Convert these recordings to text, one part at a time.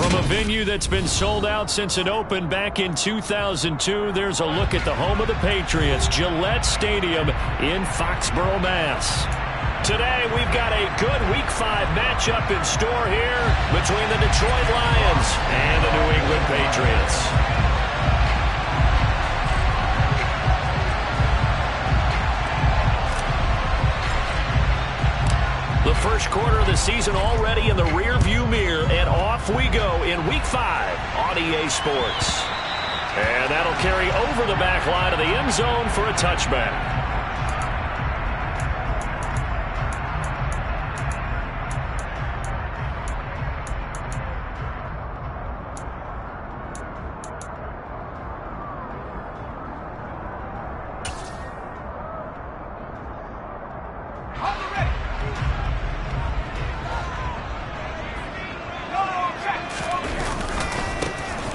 From a venue that's been sold out since it opened back in 2002, there's a look at the home of the Patriots, Gillette Stadium in Foxborough, Mass. Today, we've got a good Week 5 matchup in store here between the Detroit Lions and the New England Patriots. The first quarter of the season already in the rearview mirror, and off we go in Week 5 on EA Sports. And that'll carry over the back line of the end zone for a touchback.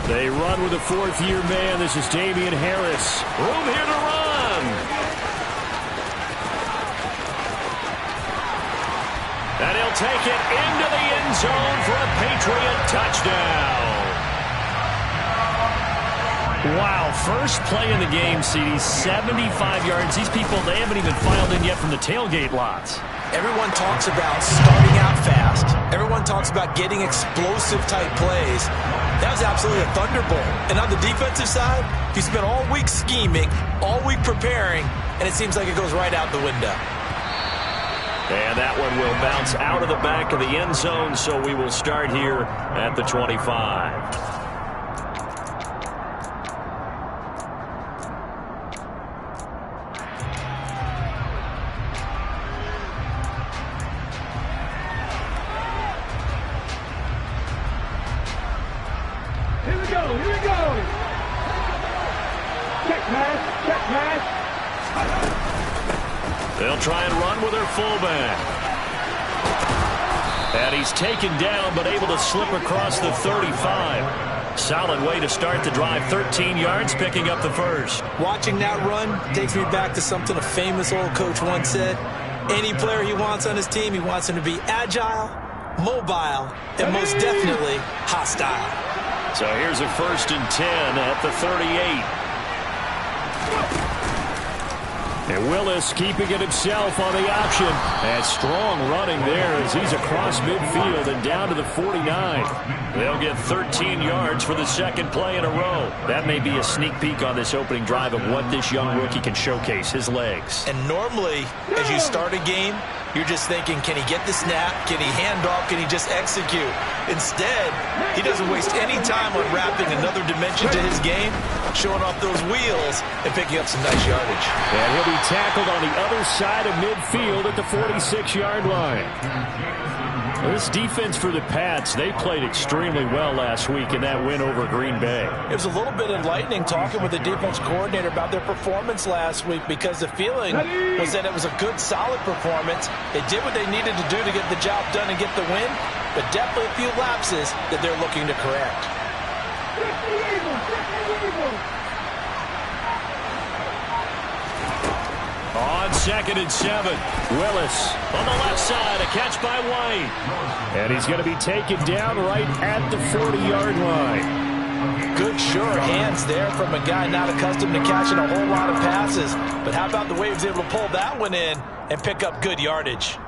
They run with a fourth-year man. This is Damian Harris. Room here to run. And he'll take it into the end zone for a Patriot touchdown. Wow, first play in the game, CD, 75 yards. These people, they haven't even filed in yet from the tailgate lots. Everyone talks about starting out fast. Everyone talks about getting explosive-type plays. That was absolutely a thunderbolt. And on the defensive side, you spent all week scheming, all week preparing, and it seems like it goes right out the window. And that one will bounce out of the back of the end zone, so we will start here at the 25. They'll try and run with their fullback. And he's taken down, but able to slip across the 35. Solid way to start the drive. 13 yards, picking up the first. Watching that run takes me back to something a famous old coach once said. Any player he wants on his team, he wants him to be agile, mobile, and most definitely hostile. So here's a 1st and 10 at the 38. And Willis keeping it himself on the option. And strong running there as he's across midfield and down to the 49. They'll get 13 yards for the second play in a row. That may be a sneak peek on this opening drive of what this young rookie can showcase, his legs. And normally, as you start a game, you're just thinking, can he get the snap? Can he hand off? Can he just execute? Instead, he doesn't waste any time unwrapping another dimension to his game, showing off those wheels and picking up some nice yardage. And he'll be tackled on the other side of midfield at the 46-yard line. This defense for the Pats, they played extremely well last week in that win over Green Bay. It was a little bit enlightening talking with the defense coordinator about their performance last week, because the feeling was that it was a good, solid performance. They did what they needed to do to get the job done and get the win, but definitely a few lapses that they're looking to correct. On 2nd and 7, Willis on the left side, a catch by White. And he's going to be taken down right at the 40-yard line. Good, sure hands there from a guy not accustomed to catching a whole lot of passes. But how about the way he was able to pull that one in and pick up good yardage?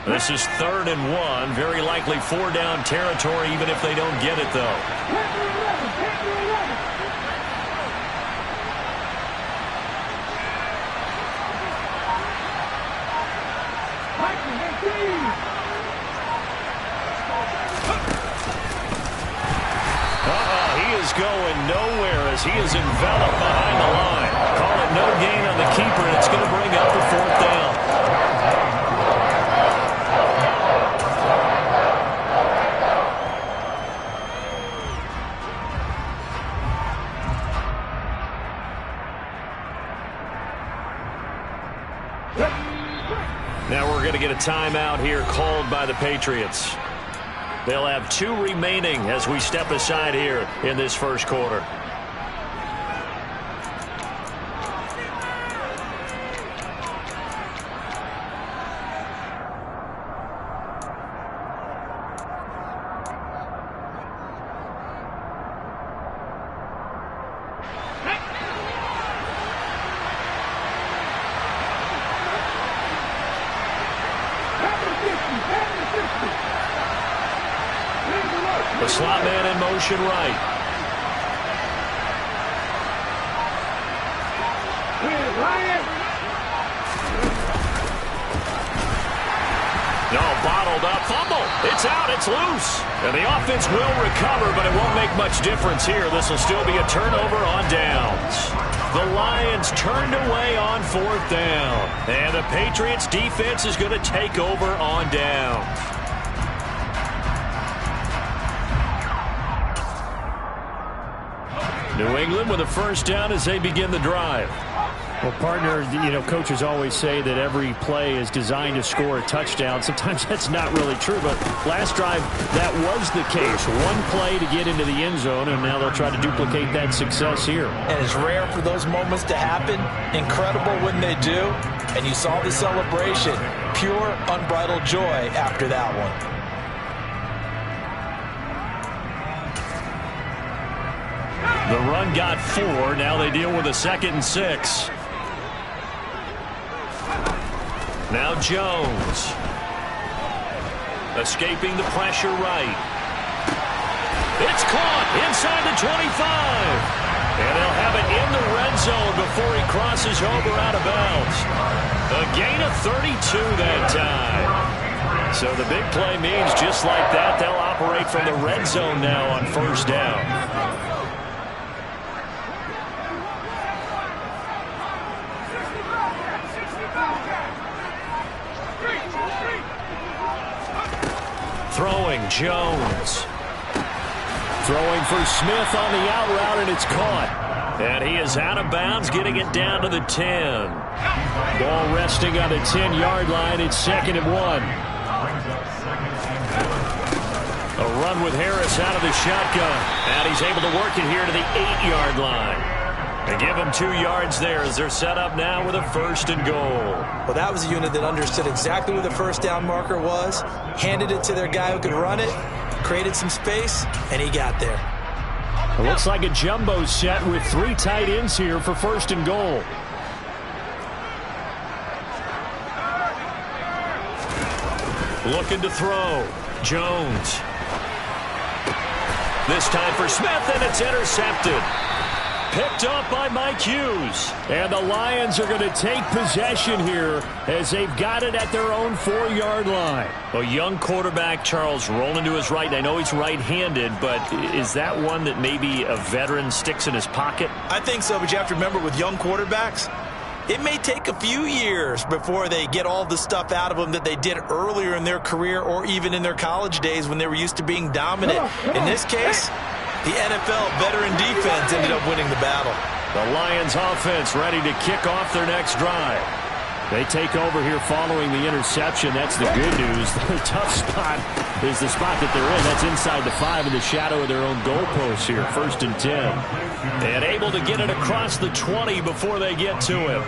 This is 3rd and 1. Very likely 4-down territory, even if they don't get it, though. He is going nowhere as he is enveloped behind the line. Call it no gain on the keeper, and it's going to bring up the 4th down. Now we're going to get a timeout here called by the Patriots. They'll have 2 remaining as we step aside here in this first quarter. slot man in motion right. No, bottled up. Fumble. It's out. It's loose. And the offense will recover, but it won't make much difference here. This will still be a turnover on downs. The Lions turned away on 4th down. And the Patriots defense is going to take over on downs. New England with a first down as they begin the drive. Well, partner, coaches always say that every play is designed to score a touchdown. Sometimes that's not really true, but last drive, that was the case. One play to get into the end zone, and now they'll try to duplicate that success here. And it's rare for those moments to happen. Incredible when they do. And you saw the celebration. Pure, unbridled joy after that one. The run got 4. Now they deal with a 2nd and 6. Now Jones. Escaping the pressure right. It's caught inside the 25. And they'll have it in the red zone before he crosses over out of bounds. A gain of 32 that time. So the big play means just like that, they'll operate from the red zone now on 1st down. Throwing, Jones. Throwing for Smith on the out route, and it's caught. And he is out of bounds, getting it down to the 10. Ball resting on the 10-yard line. It's 2nd and 1. A run with Harris out of the shotgun. And he's able to work it here to the 8-yard line. They give him 2 yards there as they're set up now with a 1st and goal. Well, that was a unit that understood exactly where the first down marker was, handed it to their guy who could run it, created some space, and he got there. It looks like a jumbo set with 3 tight ends here for 1st and goal. Looking to throw. Jones. This time for Smith, and it's intercepted. Picked up by Mike Hughes. And the Lions are going to take possession here as they've got it at their own 4-yard line. A young quarterback, Charles, rolling to his right. And I know he's right-handed, but is that one that maybe a veteran sticks in his pocket? I think so, but you have to remember with young quarterbacks, it may take a few years before they get all the stuff out of them that they did earlier in their career or even in their college days when they were used to being dominant. In this case, the NFL veteran defense ended up winning the battle. The Lions offense ready to kick off their next drive. They take over here following the interception. That's the good news. The tough spot is the spot that they're in. That's inside the 5 in the shadow of their own goalpost here. 1st and 10. And able to get it across the 20 before they get to him.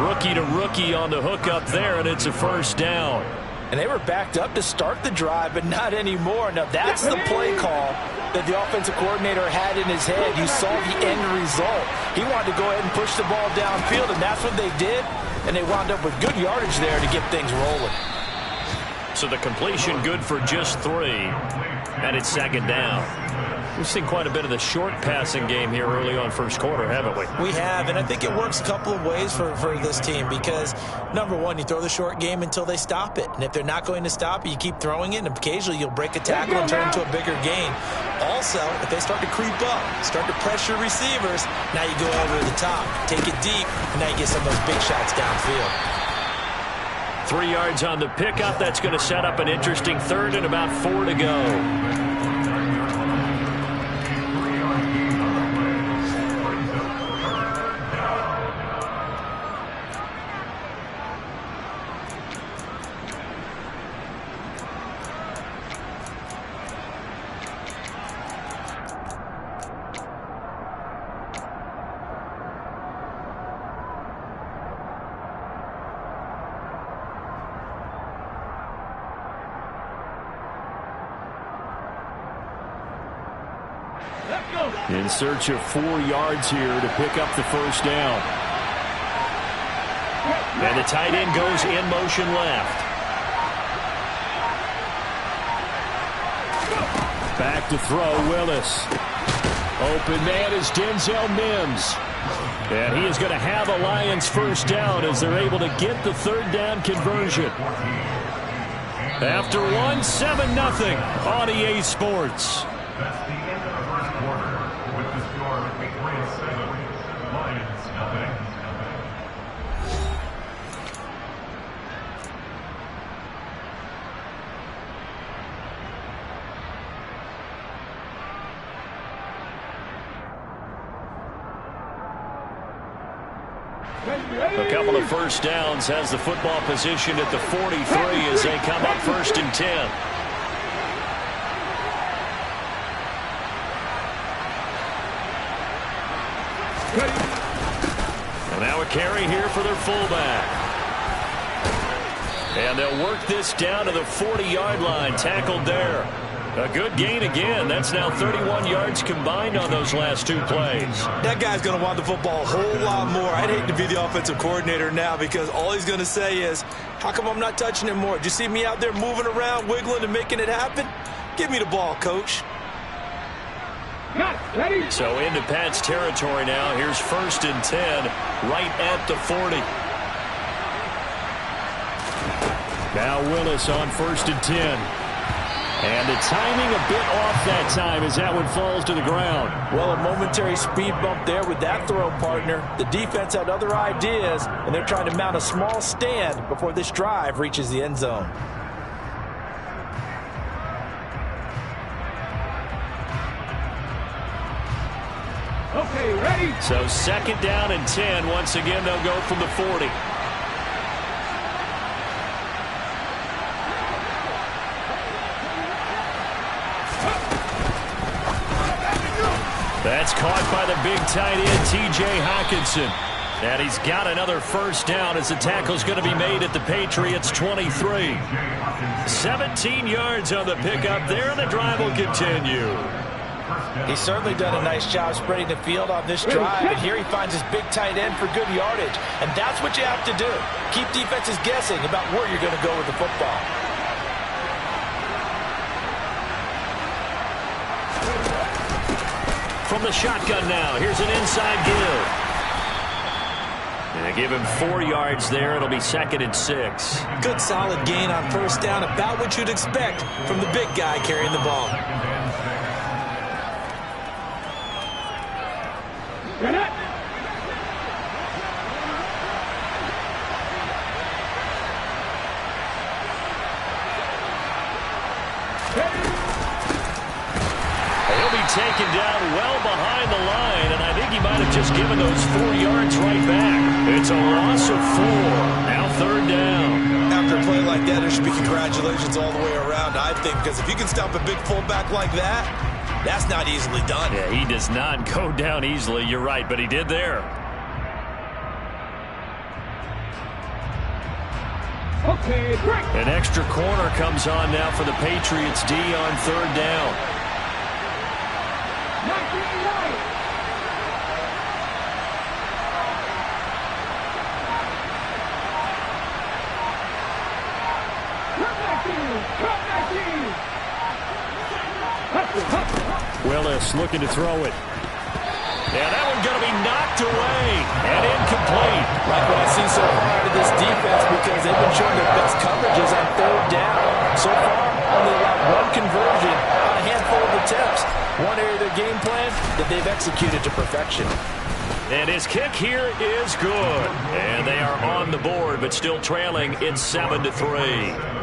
Rookie to rookie on the hook up there, and it's a 1st down. And they were backed up to start the drive, but not anymore. Now, that's the play call that the offensive coordinator had in his head. You saw the end result. He wanted to go ahead and push the ball downfield, and that's what they did. And they wound up with good yardage there to get things rolling. So the completion good for just 3. And it's 2nd down. We've seen quite a bit of the short passing game here early on 1st quarter, haven't we? We have, and I think it works a couple of ways for this team because, number one, you throw the short game until they stop it. And if they're not going to stop it, you keep throwing it, and occasionally you'll break a tackle and turn into a bigger gain. Also, if they start to creep up, start to pressure receivers, now you go over the top, take it deep, and now you get some of those big shots downfield. 3 yards on the pickup. That's going to set up an interesting 3rd and about 4 to go. In search of 4 yards here to pick up the 1st down. And the tight end goes in motion left. Back to throw, Willis. Open man is Denzel Mims. And he is going to have a Lions first down as they're able to get the third down conversion. After 1, 7-0 on EA Sports. That's the end of the first quarter with the score 23-7. Lions nothing. A couple of first downs, has the football position at the 43 as they come up 1st and 10. And now a carry here for their fullback. And they'll work this down to the 40-yard line, tackled there. A good gain again. That's now 31 yards combined on those last 2 plays. That guy's going to want the football a whole lot more. I'd hate to be the offensive coordinator now because all he's going to say is, how come I'm not touching him more? Did you see me out there moving around, wiggling, and making it happen? Give me the ball, coach. So into Pat's territory now. Here's 1st and 10, right at the 40. Now Willis on 1st and 10. And the timing a bit off that time as that one falls to the ground. Well, a momentary speed bump there with that throw, partner. The defense had other ideas, and they're trying to mount a small stand before this drive reaches the end zone. Okay, ready? So 2nd down and 10. Once again, they'll go from the 40. That's caught by the big tight end, T.J. Hockenson. And he's got another first down as the tackle's going to be made at the Patriots' 23. 17 yards on the pickup there, and the drive will continue. He's certainly done a nice job spreading the field on this drive, and here he finds his big tight end for good yardage. And that's what you have to do. Keep defenses guessing about where you're going to go with the football. From the shotgun now, here's an inside give. And they give him 4 yards there. It'll be 2nd and 6. Good solid gain on first down, about what you'd expect from the big guy carrying the ball. Taken down well behind the line, and I think he might have just given those 4 yards right back. It's a loss of 4. Now 3rd down. After a play like that, there should be congratulations all the way around, I think, because if you can stop a big fullback like that, that's not easily done. Yeah, he does not go down easily. You're right, but he did there. Okay, break. An extra corner comes on now for the Patriots D on 3rd down. Willis looking to throw it. Yeah, that one's going to be knocked away and incomplete. Like what I see so far out of this defense, because they've been showing their best coverages on 3rd down. So far, only allowed 1 conversion on a handful of attempts. One area of their game plan that they've executed to perfection. And his kick here is good. And they are on the board, but still trailing. It's 7-3.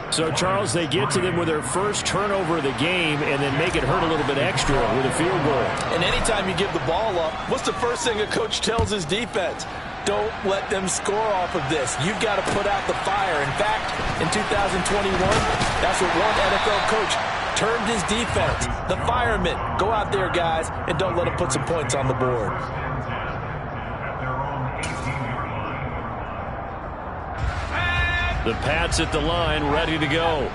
So, Charles, they get to them with their first turnover of the game and then make it hurt a little bit extra with a field goal. And anytime you give the ball up, what's the first thing a coach tells his defense? Don't let them score off of this. You've got to put out the fire. In fact, in 2021, that's what one NFL coach termed his defense. The firemen. Go out there, guys, and don't let them put some points on the board. The Pats at the line, ready to go.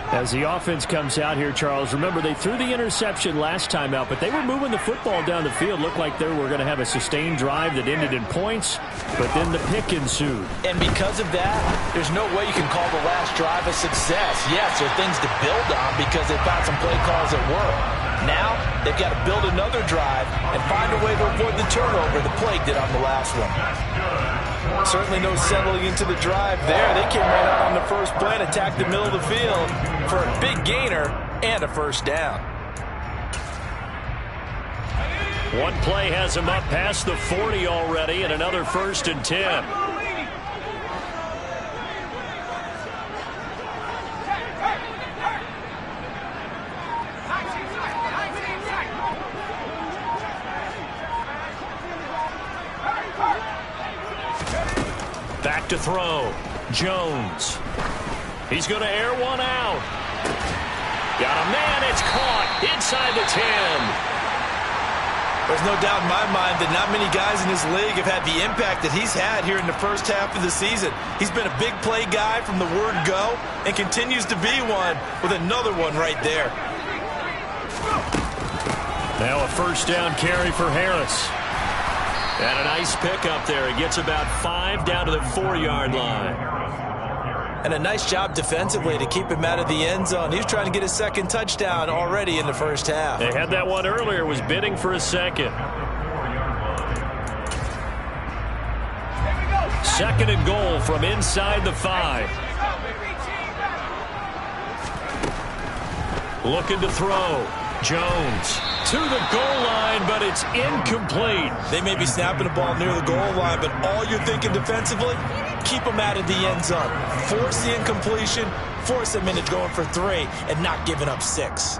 As the offense comes out here, Charles, remember they threw the interception last time out, but they were moving the football down the field. Looked like they were going to have a sustained drive that ended in points, but then the pick ensued. And because of that, there's no way you can call the last drive a success. Yes, there are things to build on because they found some play calls that work. Now, they've got to build another drive and find a way to avoid the turnover the Plague did on the last one. Certainly no settling into the drive there. They came right out on the first play and attacked the middle of the field for a big gainer and a first down. One play has him up past the 40 already, and another 1st and 10. Back to throw. Jones. He's going to air one out. Got a man. It's caught inside the 10. There's no doubt in my mind that not many guys in this league have had the impact that he's had here in the first half of the season. He's been a big play guy from the word go and continues to be one with another one right there. Now a first down carry for Harris. And a nice pickup there. He gets about 5 down to the 4-yard line. And a nice job defensively to keep him out of the end zone. He was trying to get his second touchdown already in the first half. They had that one earlier, was bidding for a second. 2nd and goal from inside the 5. Looking to throw. Jones to the goal line, but it's incomplete. They may be snapping the ball near the goal line, but all you're thinking defensively, keep them out of the end zone. Force the incompletion, force them into going for 3, and not giving up 6.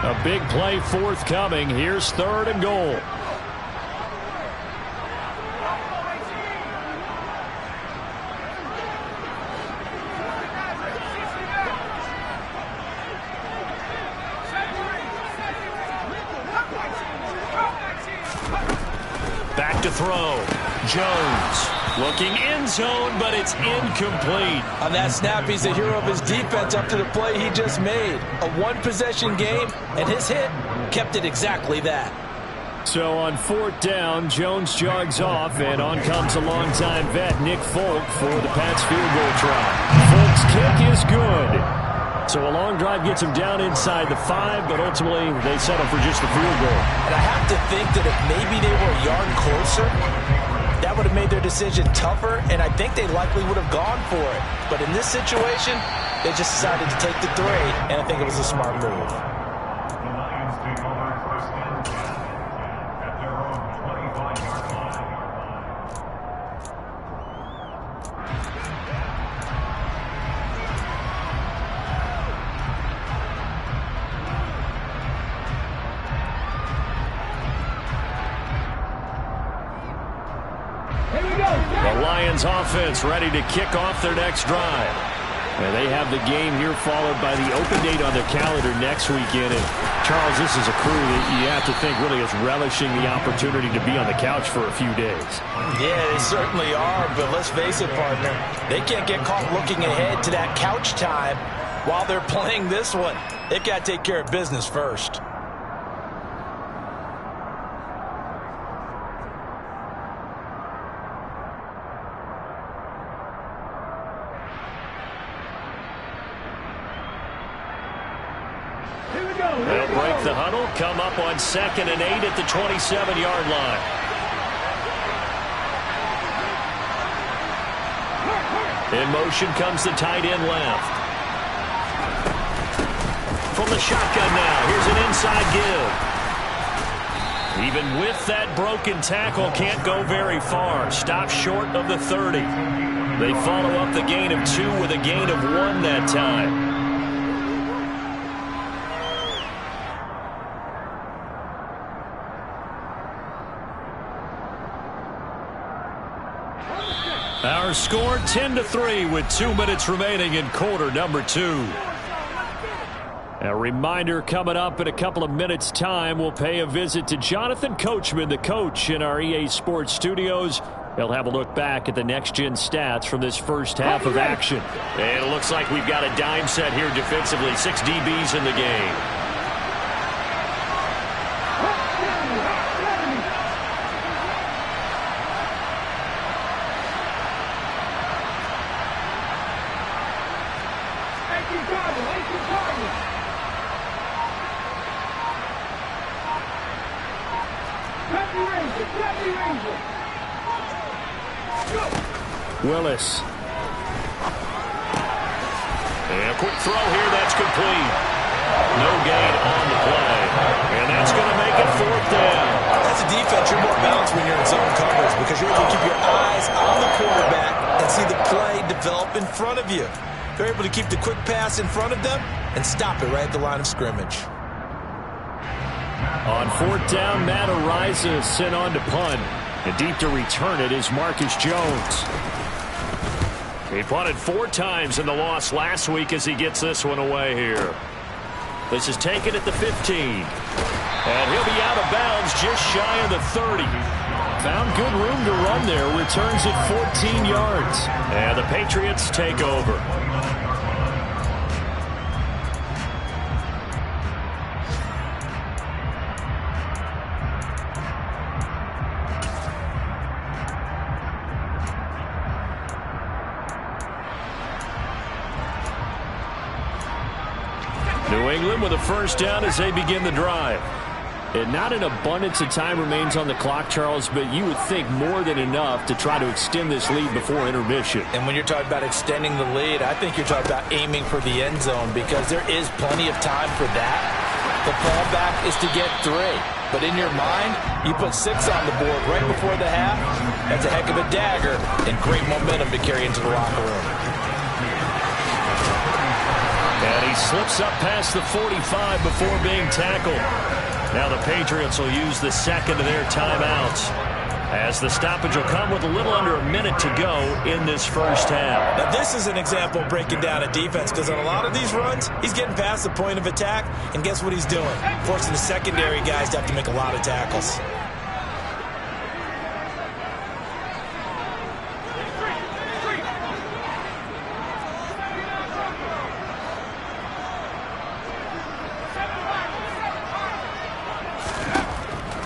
A big play forthcoming. Here's 3rd and goal. Back to throw. Jones looking end zone, but it's incomplete. On that snap, he's the hero of his defense up to the play he just made. A one-possession game, and his hit kept it exactly that. So on 4th down, Jones jogs off, and on comes a longtime vet, Nick Folk, for the Pats field goal try. Folk's kick is good. So a long drive gets him down inside the 5, but ultimately they settle for just the field goal. And I have to think that if maybe they were a yard closer, that would have made their decision tougher, and I think they likely would have gone for it. But in this situation, they just decided to take the 3, and I think it was a smart move. The Lions take over first and 10 at their own 25-yard line. The Lions offense ready to kick off their next drive. And they have the game here followed by the open date on their calendar next weekend. And Charles, this is a crew that you have to think really is relishing the opportunity to be on the couch for a few days. Yeah, they certainly are, but let's face it, partner. They can't get caught looking ahead to that couch time while they're playing this one. They've got to take care of business first. They'll break the huddle, come up on 2nd and 8 at the 27-yard line. In motion comes the tight end left. From the shotgun now, here's an inside give. Even with that broken tackle, can't go very far. Stops short of the 30. They follow up the gain of 2 with a gain of 1 that time. Our score 10-3 with 2 minutes remaining in quarter number 2. A reminder coming up in a couple of minutes' time. We'll pay a visit to Jonathan Coachman, the coach in our EA Sports studios. He'll have a look back at the next-gen stats from this first half of action. And it looks like we've got a dime set here defensively. 6 DBs in the game. Willis. And a quick throw here, that's complete. No gain on the play. And that's going to make it 4th down. As a defense, you're more balanced when you're in zone coverage because you're able to keep your eyes on the quarterback and see the play develop in front of you. You're able to keep the quick pass in front of them and stop it right at the line of scrimmage. On 4th down, Matt Ariza sent on to punt. And deep to return it is Marcus Jones. He punted 4 times in the loss last week as he gets this one away here. This is taken at the 15. And he'll be out of bounds just shy of the 30. Found good room to run there. Returns it 14 yards. And the Patriots take over. New England with a first down as they begin the drive. And not an abundance of time remains on the clock, Charles, but you would think more than enough to try to extend this lead before intermission. And when you're talking about extending the lead, I think you're talking about aiming for the end zone because there is plenty of time for that. The fallback is to get 3. But in your mind, you put 6 on the board right before the half. That's a heck of a dagger and great momentum to carry into the locker room. And he slips up past the 45 before being tackled. Now the Patriots will use the second of their timeouts as the stoppage will come with a little under a minute to go in this first half. Now this is an example of breaking down a defense because on a lot of these runs, he's getting past the point of attack, and guess what he's doing? Forcing the secondary guys to have to make a lot of tackles.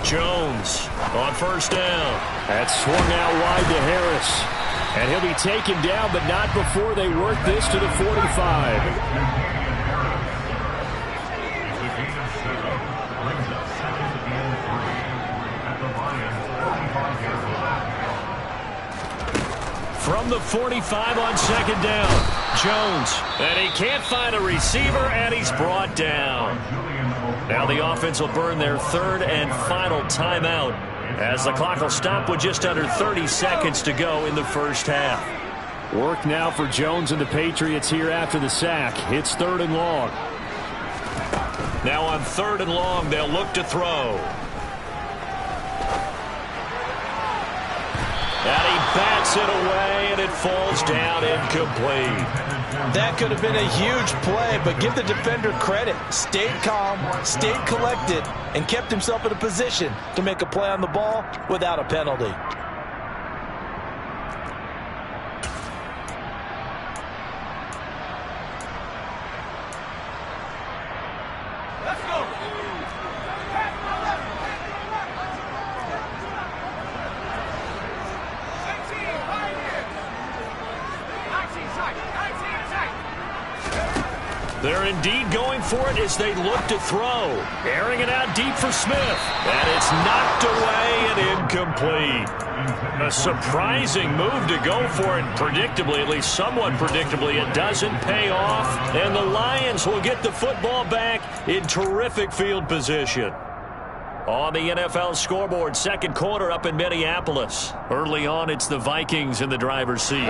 Jones on first down. That's swung out wide to Harris. And he'll be taken down, but not before they work this to the 45. From the 45 on second down, Jones. And he can't find a receiver, and he's brought down. Now the offense will burn their 3rd and final timeout as the clock will stop with just under 30 seconds to go in the first half. Work now for Jones and the Patriots here after the sack. It's 3rd and long. Now on 3rd and long, they'll look to throw. And he bats it away, and it falls down incomplete. That could have been a huge play, but give the defender credit. Stayed calm, stayed collected, and kept himself in a position to make a play on the ball without a penalty. Let's go. They're indeed going for it as they look to throw. Airing it out deep for Smith. And it's knocked away and incomplete. A surprising move to go for it. Predictably, at least somewhat predictably, it doesn't pay off. And the Lions will get the football back in terrific field position. On the NFL scoreboard, second quarter up in Minneapolis. Early on, it's the Vikings in the driver's seat.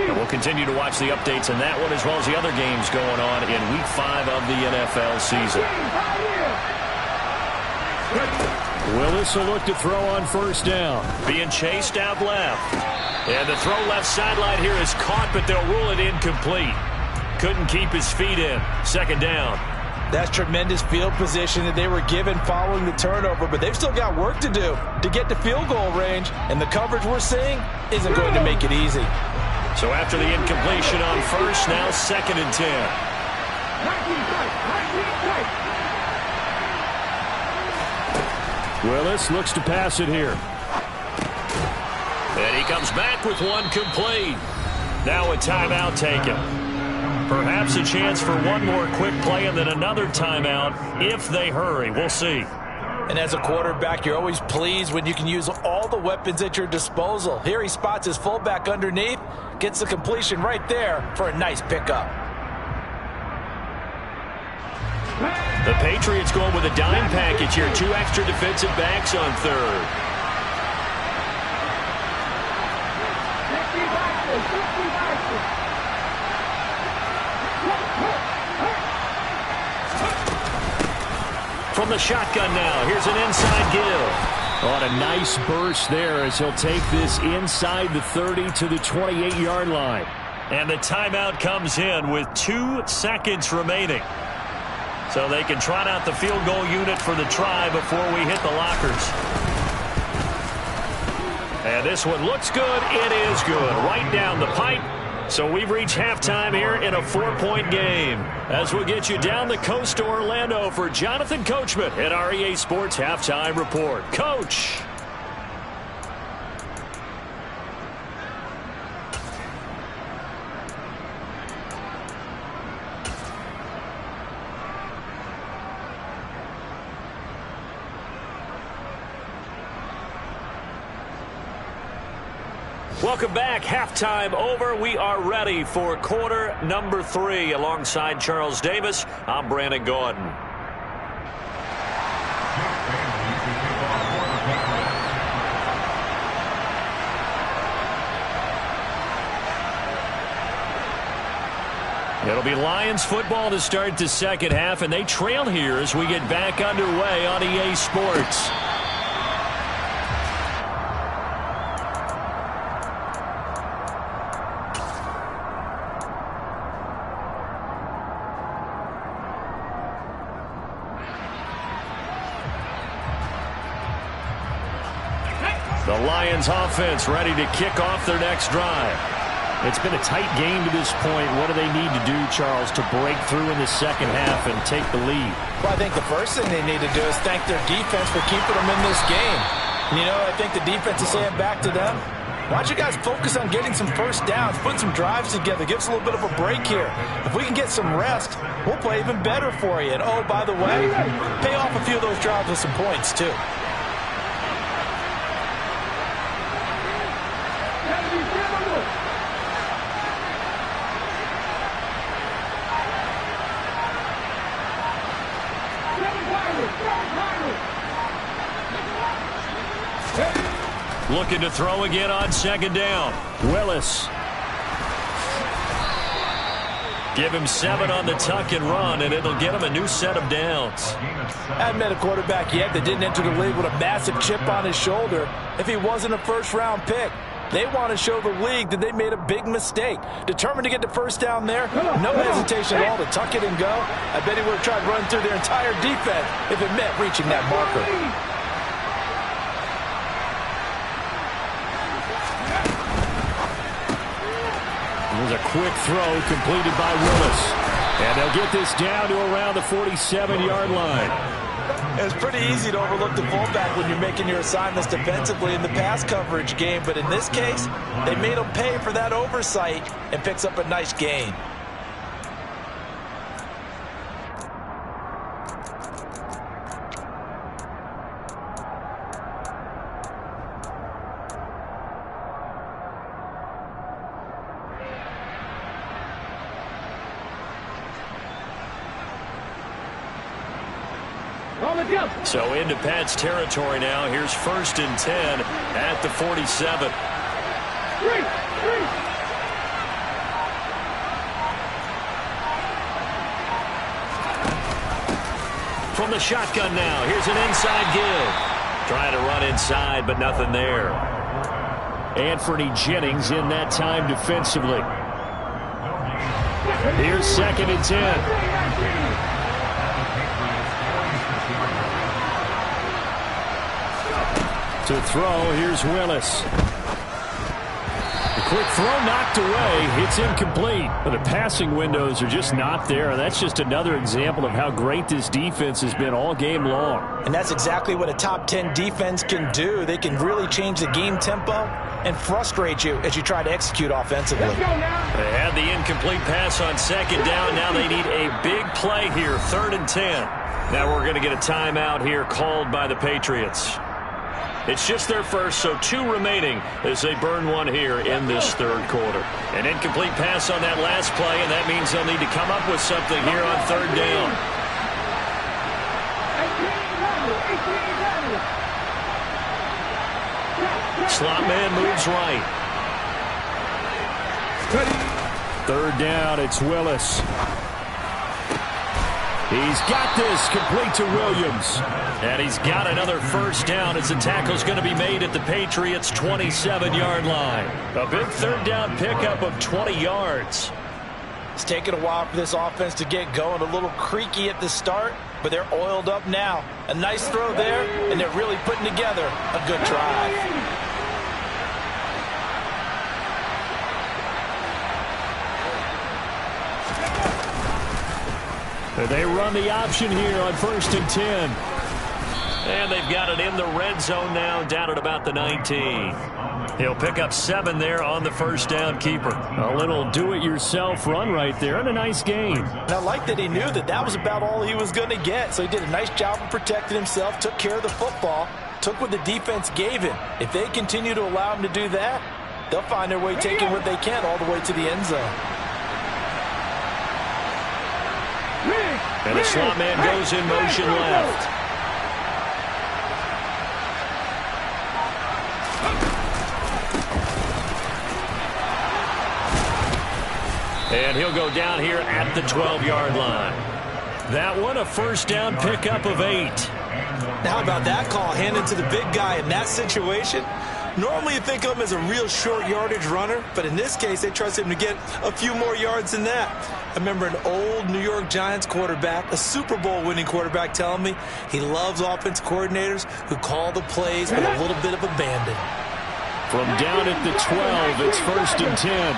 And we'll continue to watch the updates in that one as well as the other games going on in Week 5 of the NFL season. Willis will look to throw on first down. Being chased out left. And the throw left sideline here is caught, but they'll rule it incomplete. Couldn't keep his feet in. Second down. That's tremendous field position that they were given following the turnover, but they've still got work to do to get to field goal range, and the coverage we're seeing isn't going to make it easy. So after the incompletion on first, now 2nd and 10. Willis looks to pass it here. And he comes back with one complete. Now a timeout taken. Perhaps a chance for one more quick play and then another timeout if they hurry. We'll see. And as a quarterback, you're always pleased when you can use all the weapons at your disposal. Here he spots his fullback underneath, gets the completion right there for a nice pickup. The Patriots going with a dime package here. 2 extra defensive backs on third. From the shotgun now, here's an inside give. On a nice burst there as he'll take this inside the 30 to the 28-yard line. And the timeout comes in with 2 seconds remaining. So they can trot out the field goal unit for the try before we hit the lockers. And this one looks good. It is good. Right down the pipe. So we've reached halftime here in a 4-point game. As we'll get you down the coast to Orlando for Jonathan Coachman at our EA Sports Halftime Report. Coach. Welcome back. Halftime over. We are ready for quarter number 3. Alongside Charles Davis, I'm Brandon Gordon. It'll be Lions football to start the second half, and they trail here as we get back underway on EA Sports. The Lions offense ready to kick off their next drive. It's been a tight game to this point. What do they need to do, Charles, to break through in the second half and take the lead? Well, I think the first thing they need to do is thank their defense for keeping them in this game. You know, I think the defense is saying back to them, why don't you guys focus on getting some first downs, put some drives together, give us a little bit of a break here. If we can get some rest, we'll play even better for you. And, oh, by the way, pay off a few of those drives with some points, too. Looking to throw again on second down. Willis. Give him 7 on the tuck and run, and it'll get him a new set of downs. I haven't met a quarterback yet that didn't enter the league with a massive chip on his shoulder if he wasn't a first-round pick. They want to show the league that they made a big mistake. Determined to get the first down there, no hesitation at all to tuck it and go. I bet he would have tried running through their entire defense if it meant reaching that marker. There's a quick throw completed by Willis. And they'll get this down to around the 47-yard line. It's pretty easy to overlook the fullback when you're making your assignments defensively in the pass coverage game. But in this case, they made him pay for that oversight and picks up a nice gain. So into Pat's territory now. Here's 1st and 10 at the 47. From the shotgun now. Here's an inside give. Trying to run inside, but nothing there. Anthony Jennings in that time defensively. Here's 2nd and 10. To throw, here's Willis. The quick throw knocked away. It's incomplete. But the passing windows are just not there. That's just another example of how great this defense has been all game long. And that's exactly what a top 10 defense can do. They can really change the game tempo and frustrate you as you try to execute offensively. They had the incomplete pass on second down. Now they need a big play here, 3rd and 10. Now we're going to get a timeout here called by the Patriots. It's just their first, so 2 remaining as they burn one here in this 3rd quarter. An incomplete pass on that last play, and that means they'll need to come up with something here on 3rd down. Slot man moves right. 3rd down, it's Willis. He's got this, complete to Williams. And he's got another 1st down as the tackle's going to be made at the Patriots' 27-yard line. A big 3rd down pickup of 20 yards. It's taken a while for this offense to get going. A little creaky at the start, but they're oiled up now. A nice throw there, and they're really putting together a good drive. They run the option here on 1st and 10. And they've got it in the red zone now, down at about the 19. He'll pick up 7 there on the 1st down keeper. A little do-it-yourself run right there, and a nice gain. And I like that he knew that that was about all he was going to get. So he did a nice job of protecting himself, took care of the football, took what the defense gave him. If they continue to allow him to do that, they'll find their way taking what they can all the way to the end zone. And the slot man goes in motion left. And he'll go down here at the 12-yard line. That one, a 1st down pickup of 8. Now, how about that call handed to the big guy in that situation? Normally you think of him as a real short yardage runner, but in this case they trust him to get a few more yards than that. I remember an old New York Giants quarterback, a Super Bowl winning quarterback, telling me he loves offense coordinators who call the plays with a little bit of abandon. From down at the 12, it's 1st and 10.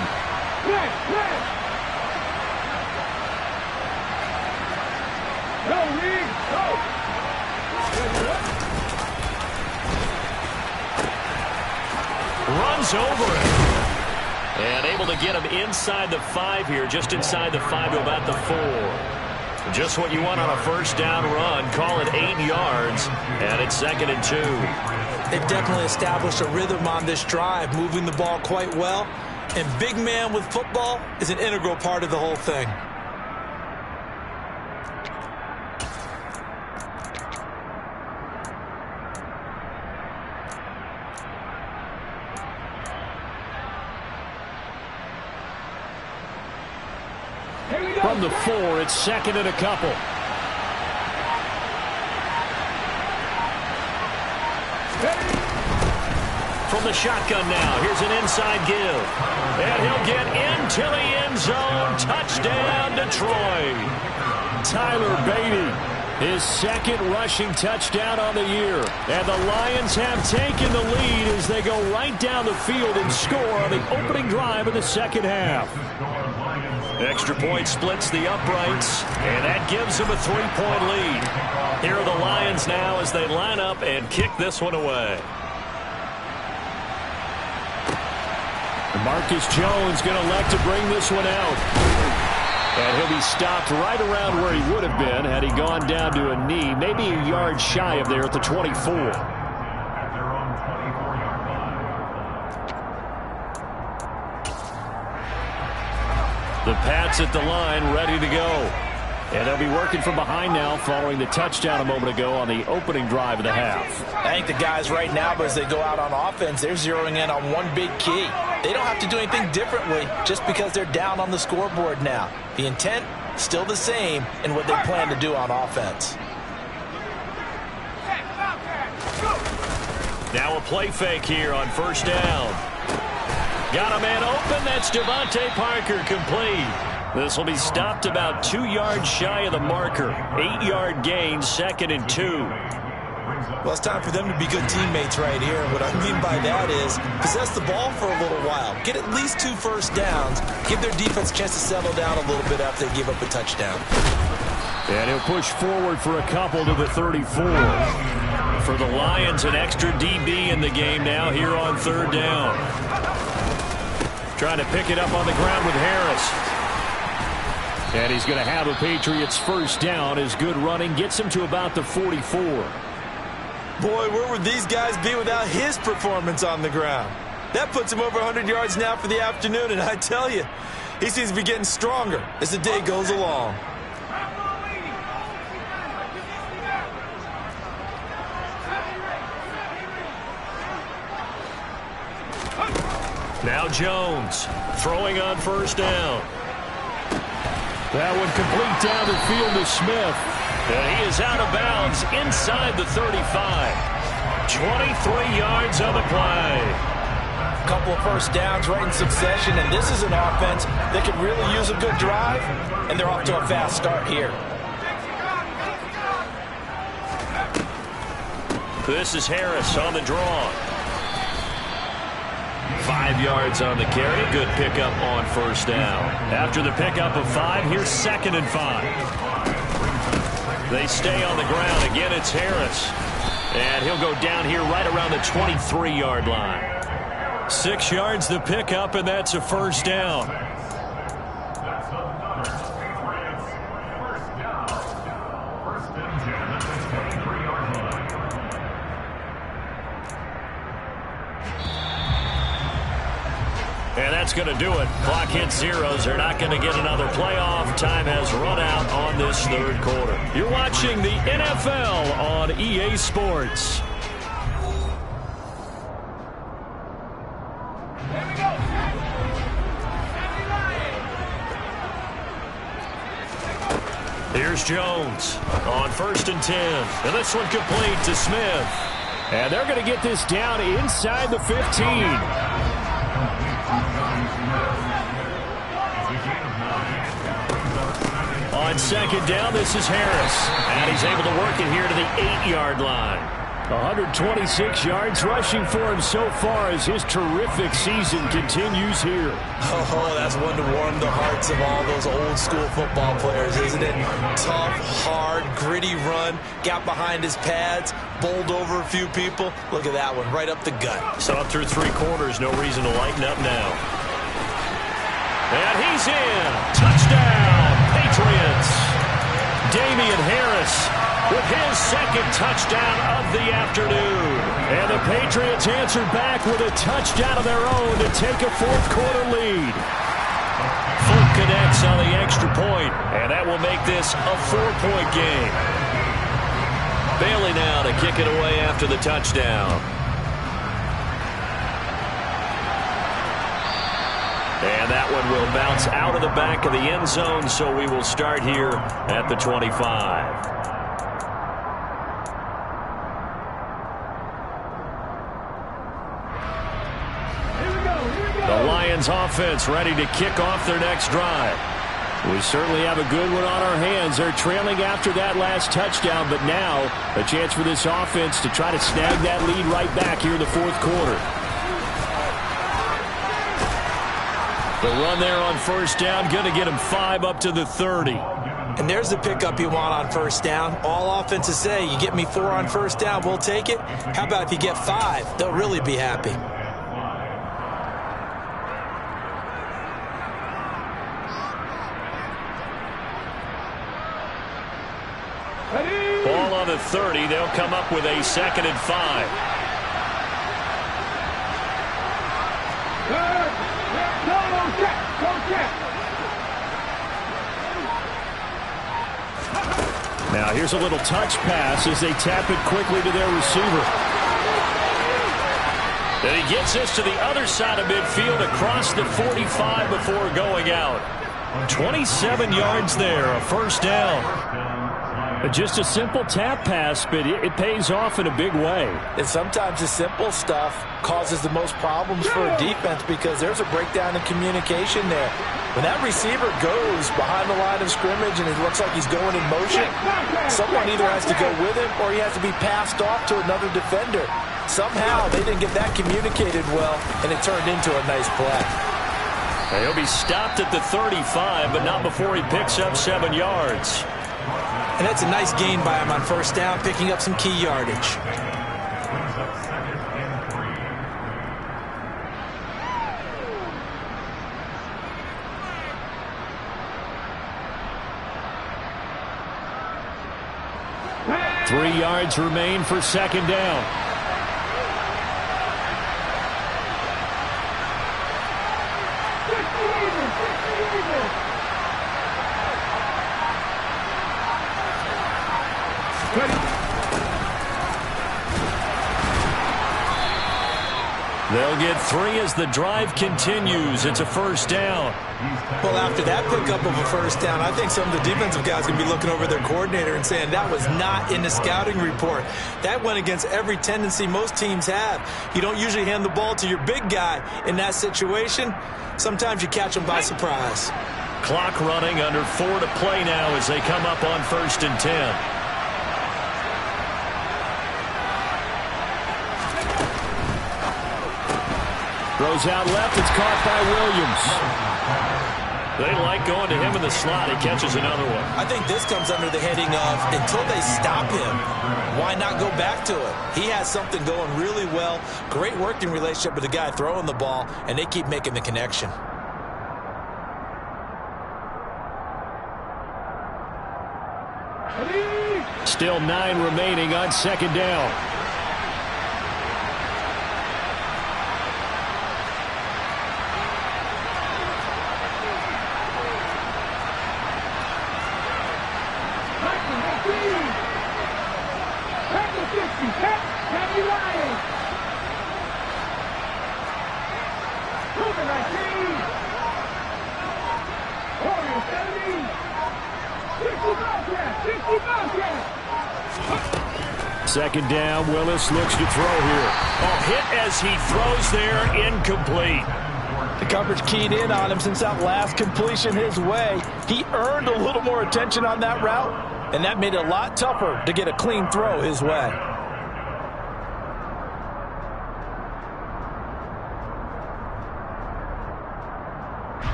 Runs over it. And able to get him inside the 5 here, just inside the 5 to about the 4. Just what you want on a 1st down run. Call it 8 yards, and it's 2nd and 2. They've definitely established a rhythm on this drive, moving the ball quite well. And big man with football is an integral part of the whole thing. From the 4, it's 2nd and a couple. From the shotgun now, here's an inside give. And he'll get into the end zone. Touchdown, Detroit. Tyler Beatty, his 2nd rushing touchdown on the year. And the Lions have taken the lead as they go right down the field and score on the opening drive of the 2nd half. Extra point splits the uprights, and that gives them a 3-point lead. Here are the Lions now as they line up and kick this one away. Marcus Jones going to elect to bring this one out. And he'll be stopped right around where he would have been had he gone down to a knee, maybe a yard shy of there at the 24. The Pats at the line, ready to go. And they'll be working from behind now following the touchdown a moment ago on the opening drive of the half. I think the guys right now, but as they go out on offense, they're zeroing in on one big key. They don't have to do anything differently just because they're down on the scoreboard now. The intent, still the same in what they plan to do on offense. Now a play fake here on 1st down. Got a man open. That's Devontae Parker, complete. This will be stopped about 2 yards shy of the marker. 8-yard gain, 2nd and 2. Well, it's time for them to be good teammates right here. And what I mean by that is possess the ball for a little while. Get at least 2 first downs. Give their defense a chance to settle down a little bit after they give up a touchdown. And he'll push forward for a couple to the 34. For the Lions, an extra DB in the game now here on 3rd down. Trying to pick it up on the ground with Harris. And he's going to have a Patriots first down as good running gets him to about the 44. Boy, where would these guys be without his performance on the ground? That puts him over 100 yards now for the afternoon, and I tell you, he seems to be getting stronger as the day goes along. Now Jones throwing on first down. That one complete down the field to Smith. And he is out of bounds inside the 35. 23 yards on the play. A couple of first downs right in succession, and this is an offense that could really use a good drive, and they're off to a fast start here. This is Harris on the draw. 5 yards on the carry. Good pickup on first down. After the pickup of 5, here's 2nd and 5. They stay on the ground. Again, it's Harris. And he'll go down here right around the 23-yard line. 6 yards the pickup, and that's a first down. And that's going to do it. Clock hits zeros. They're not going to get another playoff. Time has run out on this 3rd quarter. You're watching the NFL on EA Sports. Here's Jones on 1st and 10. And this one complete to Smith. And they're going to get this down inside the 15. On 2nd down, this is Harris. And he's able to work it here to the 8-yard line. 126 yards rushing for him so far as his terrific season continues here. Oh, that's one to warm the hearts of all those old school football players, isn't it? Tough, hard, gritty run, got behind his pads, bowled over a few people. Look at that one, right up the gut. So up through 3 quarters, no reason to lighten up now. And he's in. Touchdown, Patriots. Damian Harris with his 2nd touchdown of the afternoon. And the Patriots answered back with a touchdown of their own to take a 4th quarter lead. Foot connects on the extra point, and that will make this a 4-point game. Bailey now to kick it away after the touchdown. And that one will bounce out of the back of the end zone, so we will start here at the 25. The Lions offense ready to kick off their next drive. We certainly have a good one on our hands. They're trailing after that last touchdown, but now a chance for this offense to try to snag that lead right back here in the 4th quarter. The run there on first down, going to get him 5 up to the 30. And there's the pickup you want on first down. All offenses say, you get me 4 on first down, we'll take it. How about if you get 5? They'll really be happy. Ball on the 30. They'll come up with a 2nd and 5. Now here's a little touch pass as they tap it quickly to their receiver. And he gets this to the other side of midfield across the 45 before going out. 27 yards there, a first down. Just a simple tap pass, but it pays off in a big way. And sometimes the simple stuff causes the most problems for a defense because there's a breakdown in communication there. When that receiver goes behind the line of scrimmage and it looks like he's going in motion, someone either has to go with him or he has to be passed off to another defender. Somehow they didn't get that communicated well, and it turned into a nice play. He'll be stopped at the 35, but not before he picks up 7 yards. And that's a nice gain by him on first down, picking up some key yardage. Brings up 2nd and 3. Three yards remain for second down. They'll get 3 as the drive continues. It's a first down. Well, after that pickup of a first down, I think some of the defensive guys are going to be looking over their coordinator and saying that was not in the scouting report. That went against every tendency most teams have. You don't usually hand the ball to your big guy in that situation. Sometimes you catch them by surprise. Clock running, under 4 to play now as they come up on 1st and 10. Throws out left. It's caught by Williams. They like going to him in the slot. He catches another one. I think this comes under the heading of until they stop him, why not go back to it? He has something going really well. Great working relationship with the guy throwing the ball, and they keep making the connection. Still 9 remaining on second down. Second down, Willis looks to throw here. Oh, hit as he throws there, incomplete. The coverage keyed in on him since that last completion his way. He earned a little more attention on that route, and that made it a lot tougher to get a clean throw his way.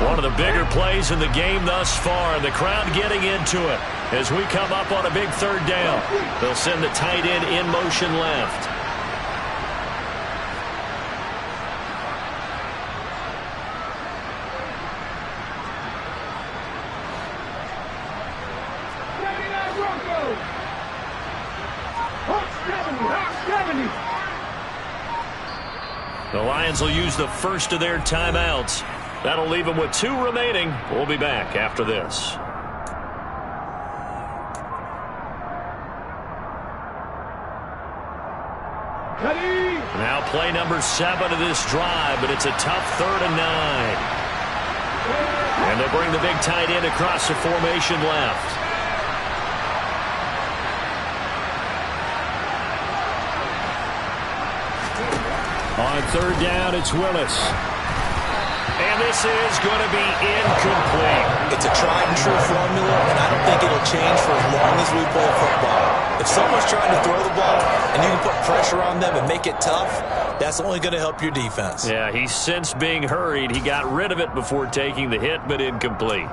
One of the bigger plays in the game thus far. The crowd getting into it as we come up on a big third down. They'll send the tight end in motion left. The Lions will use the first of their timeouts. That'll leave them with 2 remaining. We'll be back after this. Now play number 7 of this drive, but it's a tough 3rd and 9. And they'll bring the big tight end across the formation left. On 3rd down, it's Willis. And this is going to be incomplete. It's a tried and true formula, and I don't think it'll change for as long as we play football. If someone's trying to throw the ball and you can put pressure on them and make it tough, that's only going to help your defense. Yeah, he's since being hurried. He got rid of it before taking the hit, but incomplete.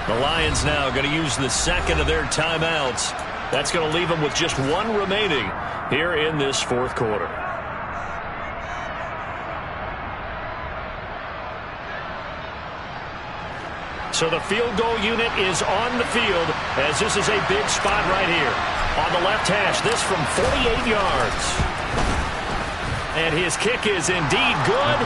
The Lions now going to use the second of their timeouts. That's going to leave them with just 1 remaining here in this 4th quarter. So the field goal unit is on the field as this is a big spot right here. On the left hash, this from 48 yards. And his kick is indeed good.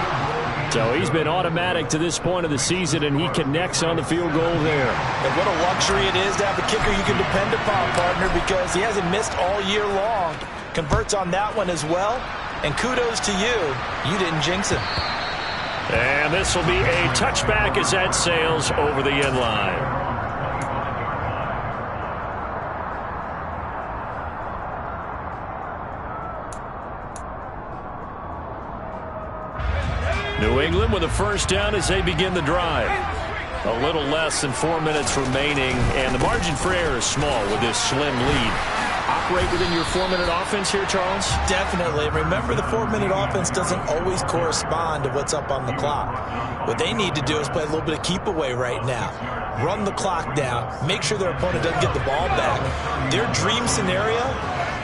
So he's been automatic to this point of the season, and he connects on the field goal there. And what a luxury it is to have a kicker you can depend upon, partner, because he hasn't missed all year long. Converts on that one as well. And kudos to you. You didn't jinx him. And this will be a touchback as that sails over the end line. New England with a first down as they begin the drive. A little less than 4 minutes remaining, and the margin for error is small with this slim lead. Operate within your 4-minute offense here, Charles? Definitely. Remember, the 4-minute offense doesn't always correspond to what's up on the clock. What they need to do is play a little bit of keep away right now. Run the clock down. Make sure their opponent doesn't get the ball back. Their dream scenario,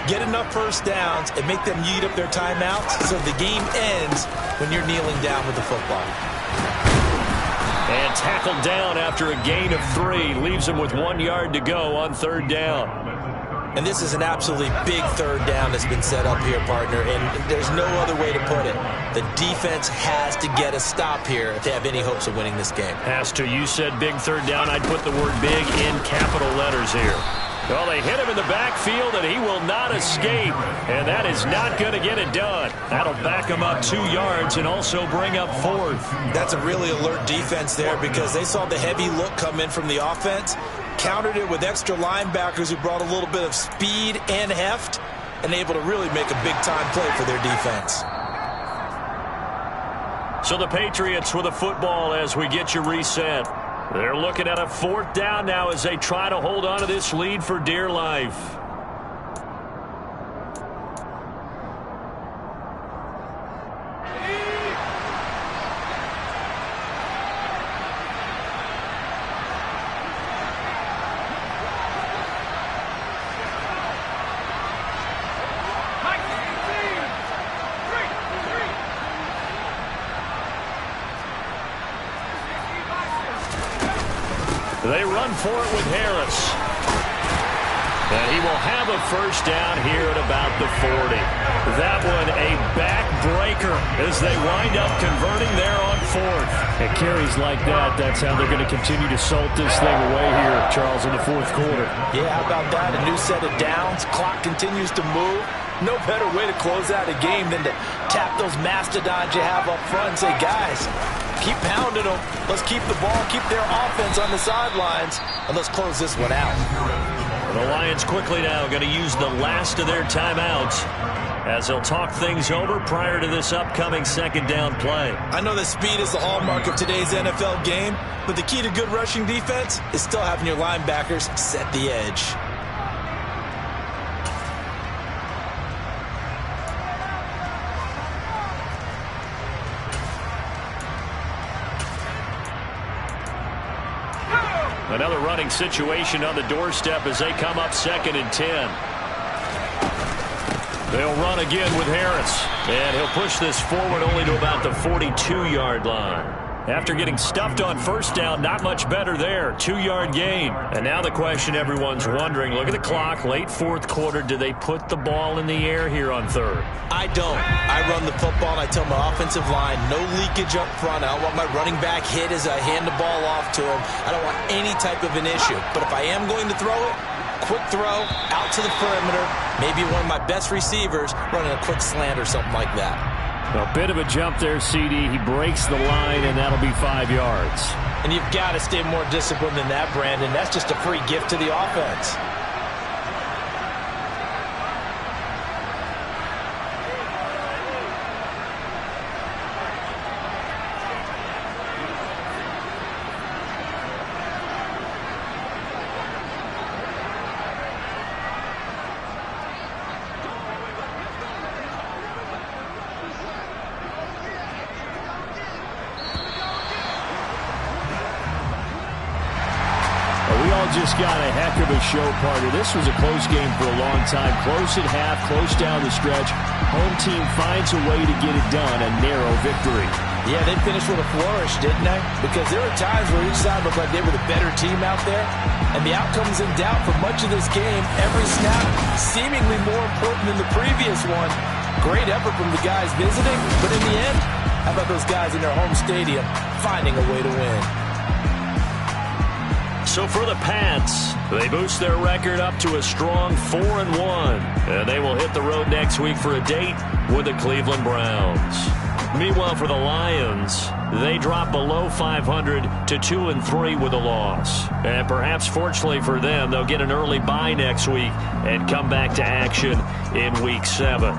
get enough first downs and make them eat up their timeouts so the game ends when you're kneeling down with the football. And tackled down after a gain of 3. Leaves him with 1 yard to go on third down. And this is an absolutely big third down that's been set up here, partner, and there's no other way to put it. The defense has to get a stop here if they have any hopes of winning this game. Has to. You said big third down. I'd put the word big in capital letters here. Well, they hit him in the backfield, and he will not escape. And that is not going to get it done. That'll back him up 2 yards and also bring up 4th. That's a really alert defense there because they saw the heavy look come in from the offense, countered it with extra linebackers who brought a little bit of speed and heft, and able to really make a big-time play for their defense. So the Patriots with a football as we get you reset. They're looking at a 4th down now as they try to hold on to this lead for dear life. They run for it with Harris. And he will have a first down here at about the 40. That one a backbreaker as they wind up converting there on 4th. And carries like that, that's how they're going to continue to salt this thing away here, Charles, in the 4th quarter. Yeah, how about that? A new set of downs. Clock continues to move. No better way to close out a game than to tap those mastodons you have up front and say, guys, keep pounding them. Let's keep the ball, keep their offense on the sidelines, and let's close this one out. The Lions quickly now going to use the last of their timeouts as they'll talk things over prior to this upcoming 2nd down play. I know that speed is the hallmark of today's NFL game, but the key to good rushing defense is still having your linebackers set the edge. Another running situation on the doorstep as they come up 2nd and 10. They'll run again with Harris. And he'll push this forward only to about the 42-yard line. After getting stuffed on first down, not much better there. 2-yard gain. And now the question everyone's wondering, look at the clock, late 4th quarter. Do they put the ball in the air here on 3rd? I don't. I run the football, and I tell my offensive line, no leakage up front. I don't want my running back hit as I hand the ball off to him. I don't want any type of an issue. But if I am going to throw it, quick throw, out to the perimeter, maybe one of my best receivers running a quick slant or something like that. A bit of a jump there, CD. He breaks the line, and that'll be 5 yards. And you've got to stay more disciplined than that, Brandon. That's just a free gift to the offense. Just got a heck of a show, partner. This was a close game for a long time. Close at half, close down the stretch. Home team finds a way to get it done, a narrow victory. Yeah, they finished with a flourish, didn't they? Because there were times where each side looked like they were the better team out there. And the outcome's in doubt for much of this game. Every snap seemingly more important than the previous one. Great effort from the guys visiting, but in the end, How about those guys in their home stadium finding a way to win? So for the Pats, they boost their record up to a strong 4-1. And they will hit the road next week for a date with the Cleveland Browns. Meanwhile, for the Lions, they drop below 500 to 2-3 with a loss. And perhaps fortunately for them, they'll get an early bye next week and come back to action in Week 7.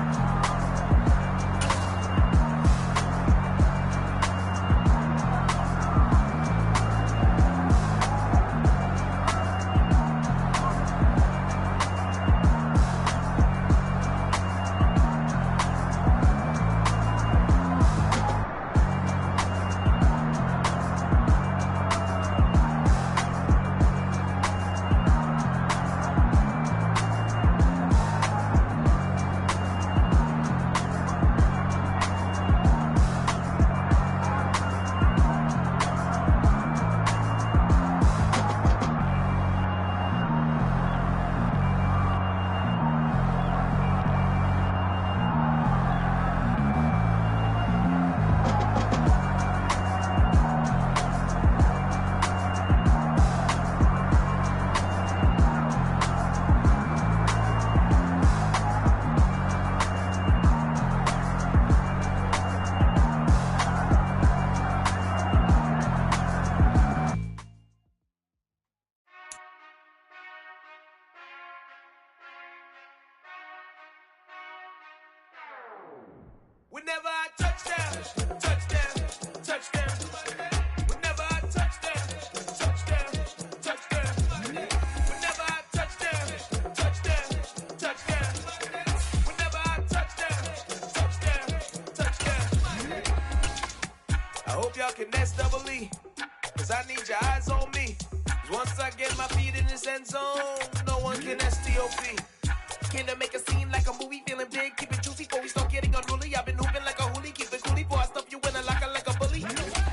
Whenever I touchdown, touchdown, touchdown. Whenever I touchdown, touchdown, touchdown. Whenever I touchdown, touchdown, touchdown. Whenever I touchdown, touchdown. I hope y'all can SWE, cause I need your eyes on me. 'Cause once I get my feet in this end zone, no one can STOP. Can I make a scene like a movie, feeling big, keep it juicy before we start getting unruly. I've been hooping like a hoolie, keep it coolie before I stuff you in a locker like a bully.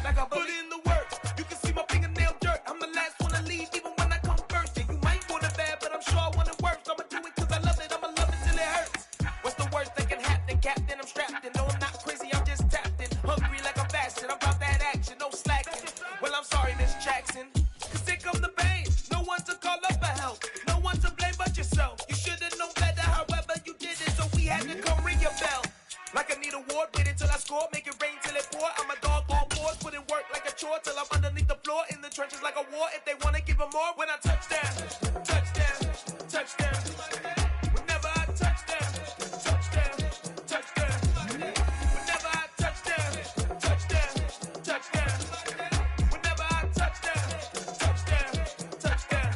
Like a bully. Put in the work, you can see my fingernail dirt. I'm the last one to leave, even when I come first. And you might want it bad, but I'm sure I want it worse. I'ma do it cause I love it, I'ma love it till it hurts. What's the worst that can happen, Captain? I'm strapped in, no I'm not crazy, I'm just tapped in. Hungry like I'm fasting, I'm about that action, no slacking. Well I'm sorry, Miss Jackson, cause here come the pain. No one to call up for help, no one to blame but yourself. You should've known better, however you did it, so we had to come ring your bell. Like I need a award, wait until I score, make it rain till it pour. I'm a dog on board, put in work like a chore till I'm underneath the floor, in the trenches like a war. If they wanna give them more, when I touchdown, touchdown, touchdown. Whenever I touchdown, touchdown, touchdown. Whenever I touchdown, touchdown, touchdown. Whenever I touchdown, touchdown, touchdown.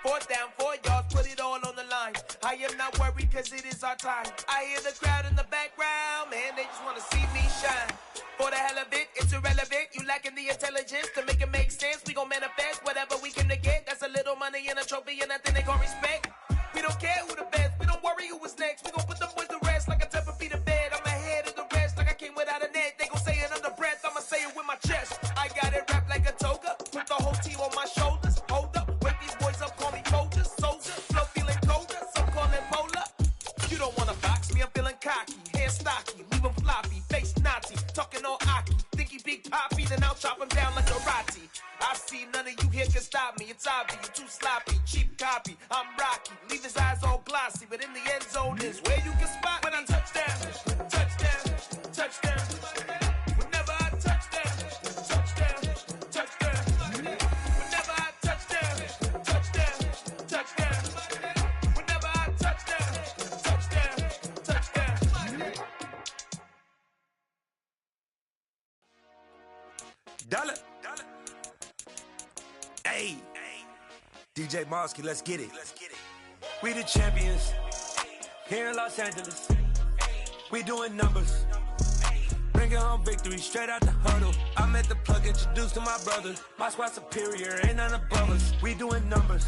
Fourth down, 4 yards, put it all on the line. I am not worried cause it is our time. I hear the crowd in the background, man, they just wanna see me shine. For the hell of it, it's irrelevant. You lacking the intelligence to make it make sense. We gon' manifest whatever we came to get. That's a little money and a trophy and nothing they gon' respect. We don't care who the best, we don't worry who was next. We gon' put them boys to rest like a temper feet of bed. I'm ahead of the rest like I came without a net. They gon' say it under breath, I'ma say it with my chest. I got it wrapped like a toga, put the whole team on my shoulders. Hold up, wake these boys up, call me soldiers, soldier. Flow feeling colder, some call it polar. You don't wanna box me, I'm feeling cocky. Hair stocky, leave him floppy, face Nazi. Talking all aki, think he big poppy, then I'll chop him down like a Rati. I see none of you here can stop me. It's obvious, you too sloppy, cheap copy. I'm Rocky, leave his eyes all glossy, but in the end zone is where you can spot when I touchdown, touchdown, touchdown. Whenever I touchdown, touchdown, touchdown. Whenever I touchdown, touchdown, touchdown. Whenever I touchdown, touchdown, touchdown. Dollar. Hey. DJ Mosky, let's get it. We the champions here in Los Angeles. We doing numbers. Bringing home victory straight out the huddle. I met the plug, introduced to my brothers. My squad superior, ain't none above us. We doing numbers.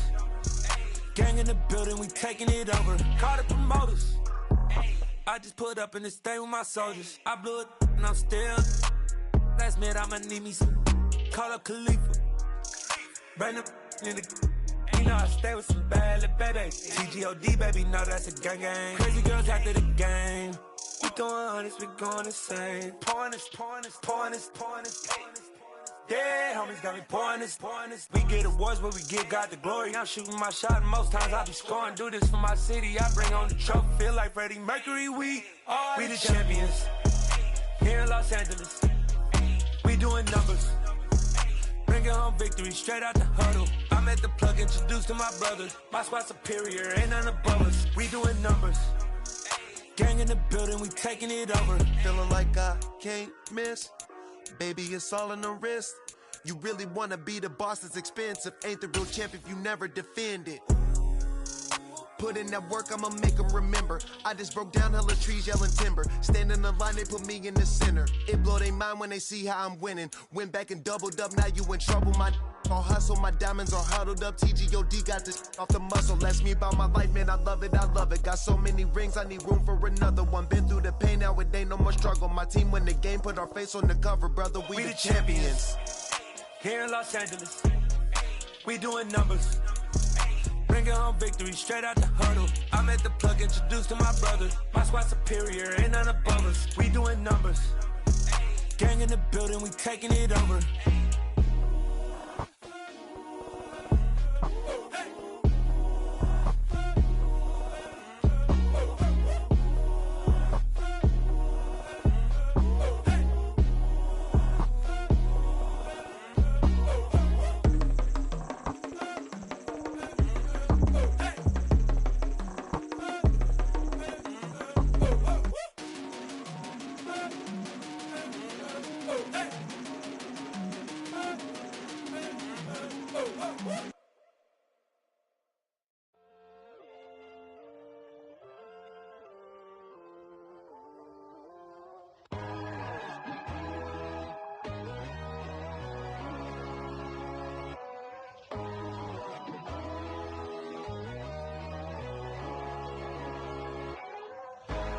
Gang in the building, we taking it over. Call the promoters. I just put up in this thing with my soldiers. I blew it and I'm still. Last minute I'ma need me some. Call up Khalifa. Bring them in the. You know I stay with some bad little baby. TGOD baby, know that's a gang gang. Crazy girls after the game. You doing hundreds, we going insane. Pointers. Yeah, homies got me pointers. We get awards, but we get God the glory. I'm shooting my shot, and most times I be scoring. Do this for my city, I bring on the trophy. Feel like Freddie Mercury, we the champions. Here in Los Angeles, we doing numbers. Bringing home victory straight out the huddle. I'm at the plug, introduced to my brothers. My squad superior, ain't none above us. We doing numbers. Gang in the building, we taking it over. Feeling like I can't miss. Baby, it's all in the wrist. You really wanna be the boss, it's expensive. Ain't the real champ if you never defend it. Put in that work, I'ma make them remember. I just broke down hella trees, yelling timber. Stand in the line, they put me in the center. It blow they mind when they see how I'm winning. Went back and doubled up, now you in trouble. My all hustle, my diamonds are huddled up. TGOD got this off the muscle. That's me about my life, man, I love it. Got so many rings, I need room for another one. Been through the pain, now it ain't no more struggle. My team win the game, put our face on the cover, brother. We the champions. Here in Los Angeles, we doing numbers. Bringing home victory straight out the huddle. I'm at the plug, introduced to my brothers. My squad superior, ain't none above us. We doing numbers. Gang in the building, we taking it over.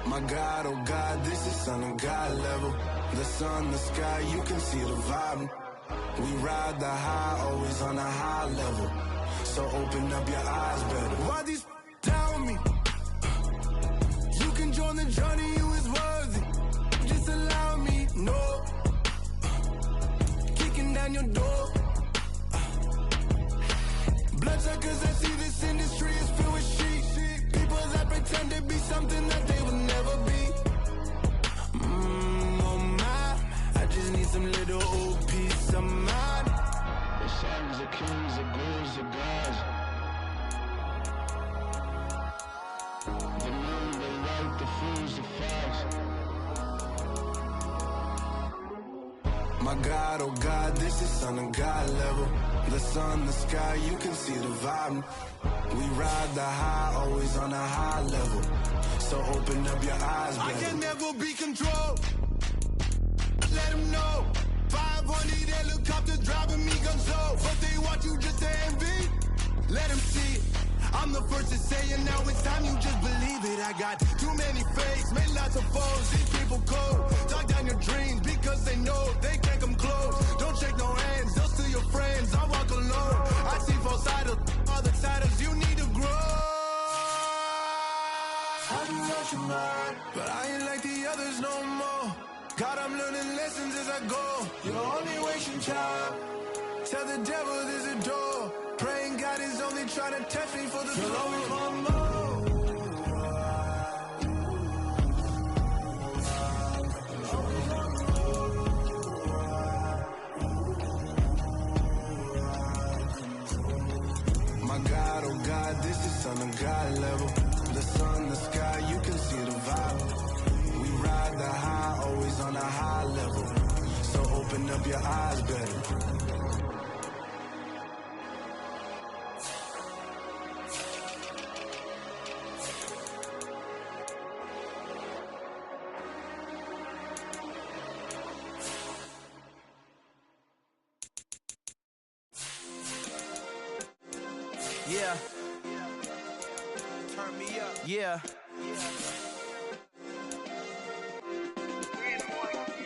My God, oh God, this is son of God level. The sun, the sky, you can see the vibe. We ride the high, always on a high level. So open up your eyes better. Why these tell me? You can join the journey, you is worthy. Just allow me, no. Kicking down your door. Bloodsuckers, I see this industry is filled with sheep. People that pretend to be something that they will never be. Oh my, I just need some little old peace of mind. The sons are kings, the ghouls, the gods. The moon, the light, the fools, the facts. My God, oh God, this is son of God level. The sun, the sky, you can see the vibe. We ride the high, always on a high level. So open up your eyes, baby. I can never be controlled. Let them know. 500 helicopters driving me gonzo. But they want you just to envy. Let them see it. I'm the first to say it, now it's time you just believe it. I got too many fakes, made lots of foes. These people cold. Talk down your dreams because they know they can't come close. Don't shake no hands, they'll steal your friends. I walk alone. I see false idols, other titles, you need to grow. I do what you mind, but I ain't like the others no more. God, I'm learning lessons as I go. You're only wasting time. Tell the devil there's a door. Praying God is only trying to touch me for the glory. You'll always want more. My God, oh God, this is son of God level. The sun, the sky, you can see the vibe. We ride the high, always on a high level. So open up your eyes better. Yeah. Turn me up. Yeah.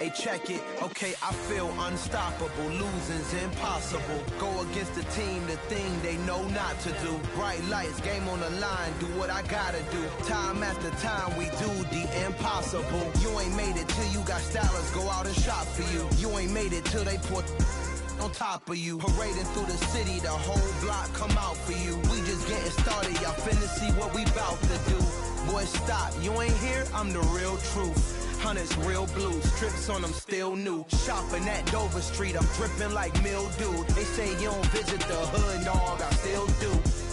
Hey, check it, okay, I feel unstoppable. Losing's impossible. Go against the team, the thing they know not to do. Bright lights, game on the line, do what I gotta do. Time after time, we do the impossible. You ain't made it till you got stylers go out and shop for you. You ain't made it till they put on top of you. Parading through the city, the whole block come out for you. We just getting started, y'all finna see what we bout to do. Boy, stop, you ain't here, I'm the real truth. Hunters, real blue, strips on them still new. Shopping at Dover Street, I'm dripping like mildew. They say you don't visit the hood, dog, I still do.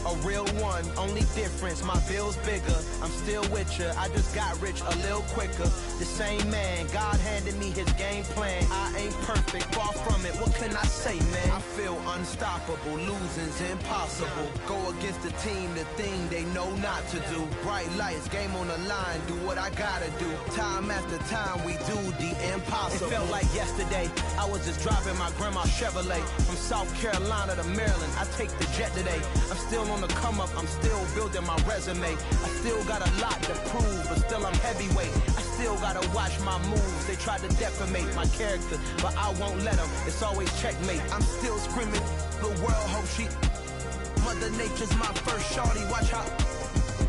A real one, only difference, my bill's bigger. I'm still with ya, I just got rich a little quicker. The same man, God handed me his game plan. I ain't perfect, far from it, what can I say, man? I feel unstoppable, losing's impossible. Go against the team, the thing they know not to do. Bright lights, game on the line, do what I gotta do. Time after time, we do the impossible. It felt like yesterday, I was just driving my grandma's Chevrolet. From South Carolina to Maryland, I take the jet today. I'm still on the come up, I'm still building my resume. I still got a lot to prove, but still I'm heavyweight. I still gotta watch my moves. They tried to defamate my character, but I won't let them. It's always checkmate. I'm still screaming, the world hope she. Mother Nature's my first shorty, watch how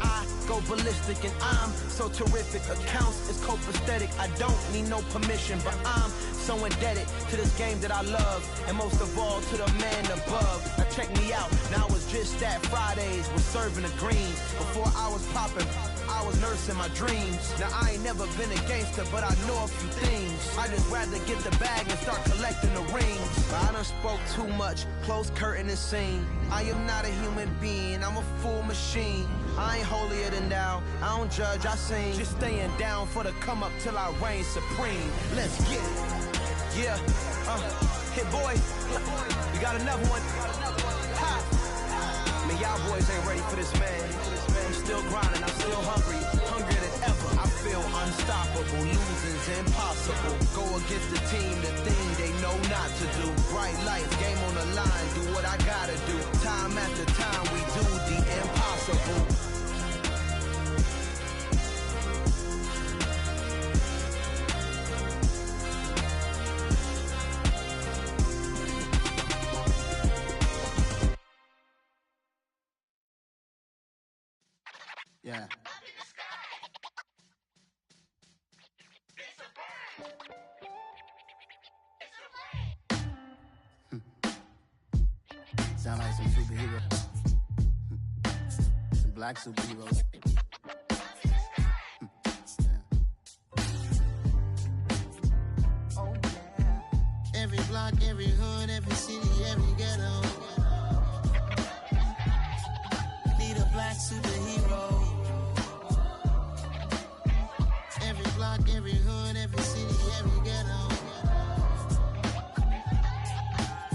I go ballistic and I'm so terrific. Accounts is copacetic, I don't need no permission, but I'm so indebted to this game that I love, and most of all to the man above. Now check me out, now it's just that Fridays was serving the greens. Before I was popping, I was nursing my dreams. Now I ain't never been a gangster, but I know a few things. I just rather get the bag and start collecting the rings. But I done spoke too much, close curtain and scene. I am not a human being, I'm a full machine. I ain't holier than thou, I don't judge, I sing. Just staying down for the come up till I reign supreme. Let's get it. Yeah, hit boy, we got another one. Ha. Man, y'all boys ain't ready for this, man. I'm still grinding, I'm still hungry, hungrier than ever. I feel unstoppable, losing's impossible. Go against the team, the thing they know not to do. Bright lights, game on the line, do what I gotta do. Time after time, we do the impossible. Yeah. Sound like some superheroes. Some black superheroes. Oh, yeah. Every block, every hood, every city, every ghetto. Need a black superhero. Every block, every hood, every city, every ghetto.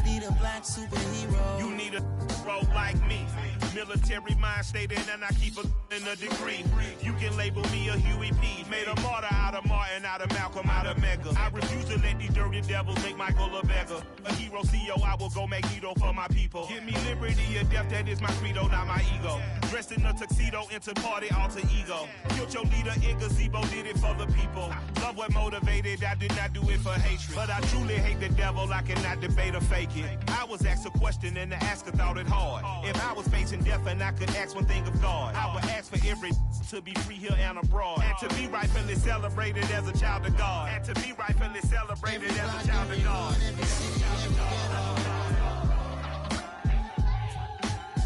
Need a black superhero. You need a bro like me. Military mind stated, and I keep in a degree. You can label me a Huey P. Made a martyr out of Martin, out of Malcolm, out of Mega. I refuse to let these dirty devils make Michael a beggar. A hero CEO, I will go Magneto for my people. Give me liberty or death, that is my credo, not my ego. Dressed in a tuxedo, into party, alter ego. Killed your leader in gazebo, did it for the people. Love what motivated, I did not do it for hatred. But I truly hate the devil, I cannot debate or fake it. I was asked a question and the asker thought it hard. If I was facing death and I could ask one thing of God, I would ask for every to be free here and abroad, and to be rightfully celebrated as a child of God, and to be rightfully celebrated as a child of God.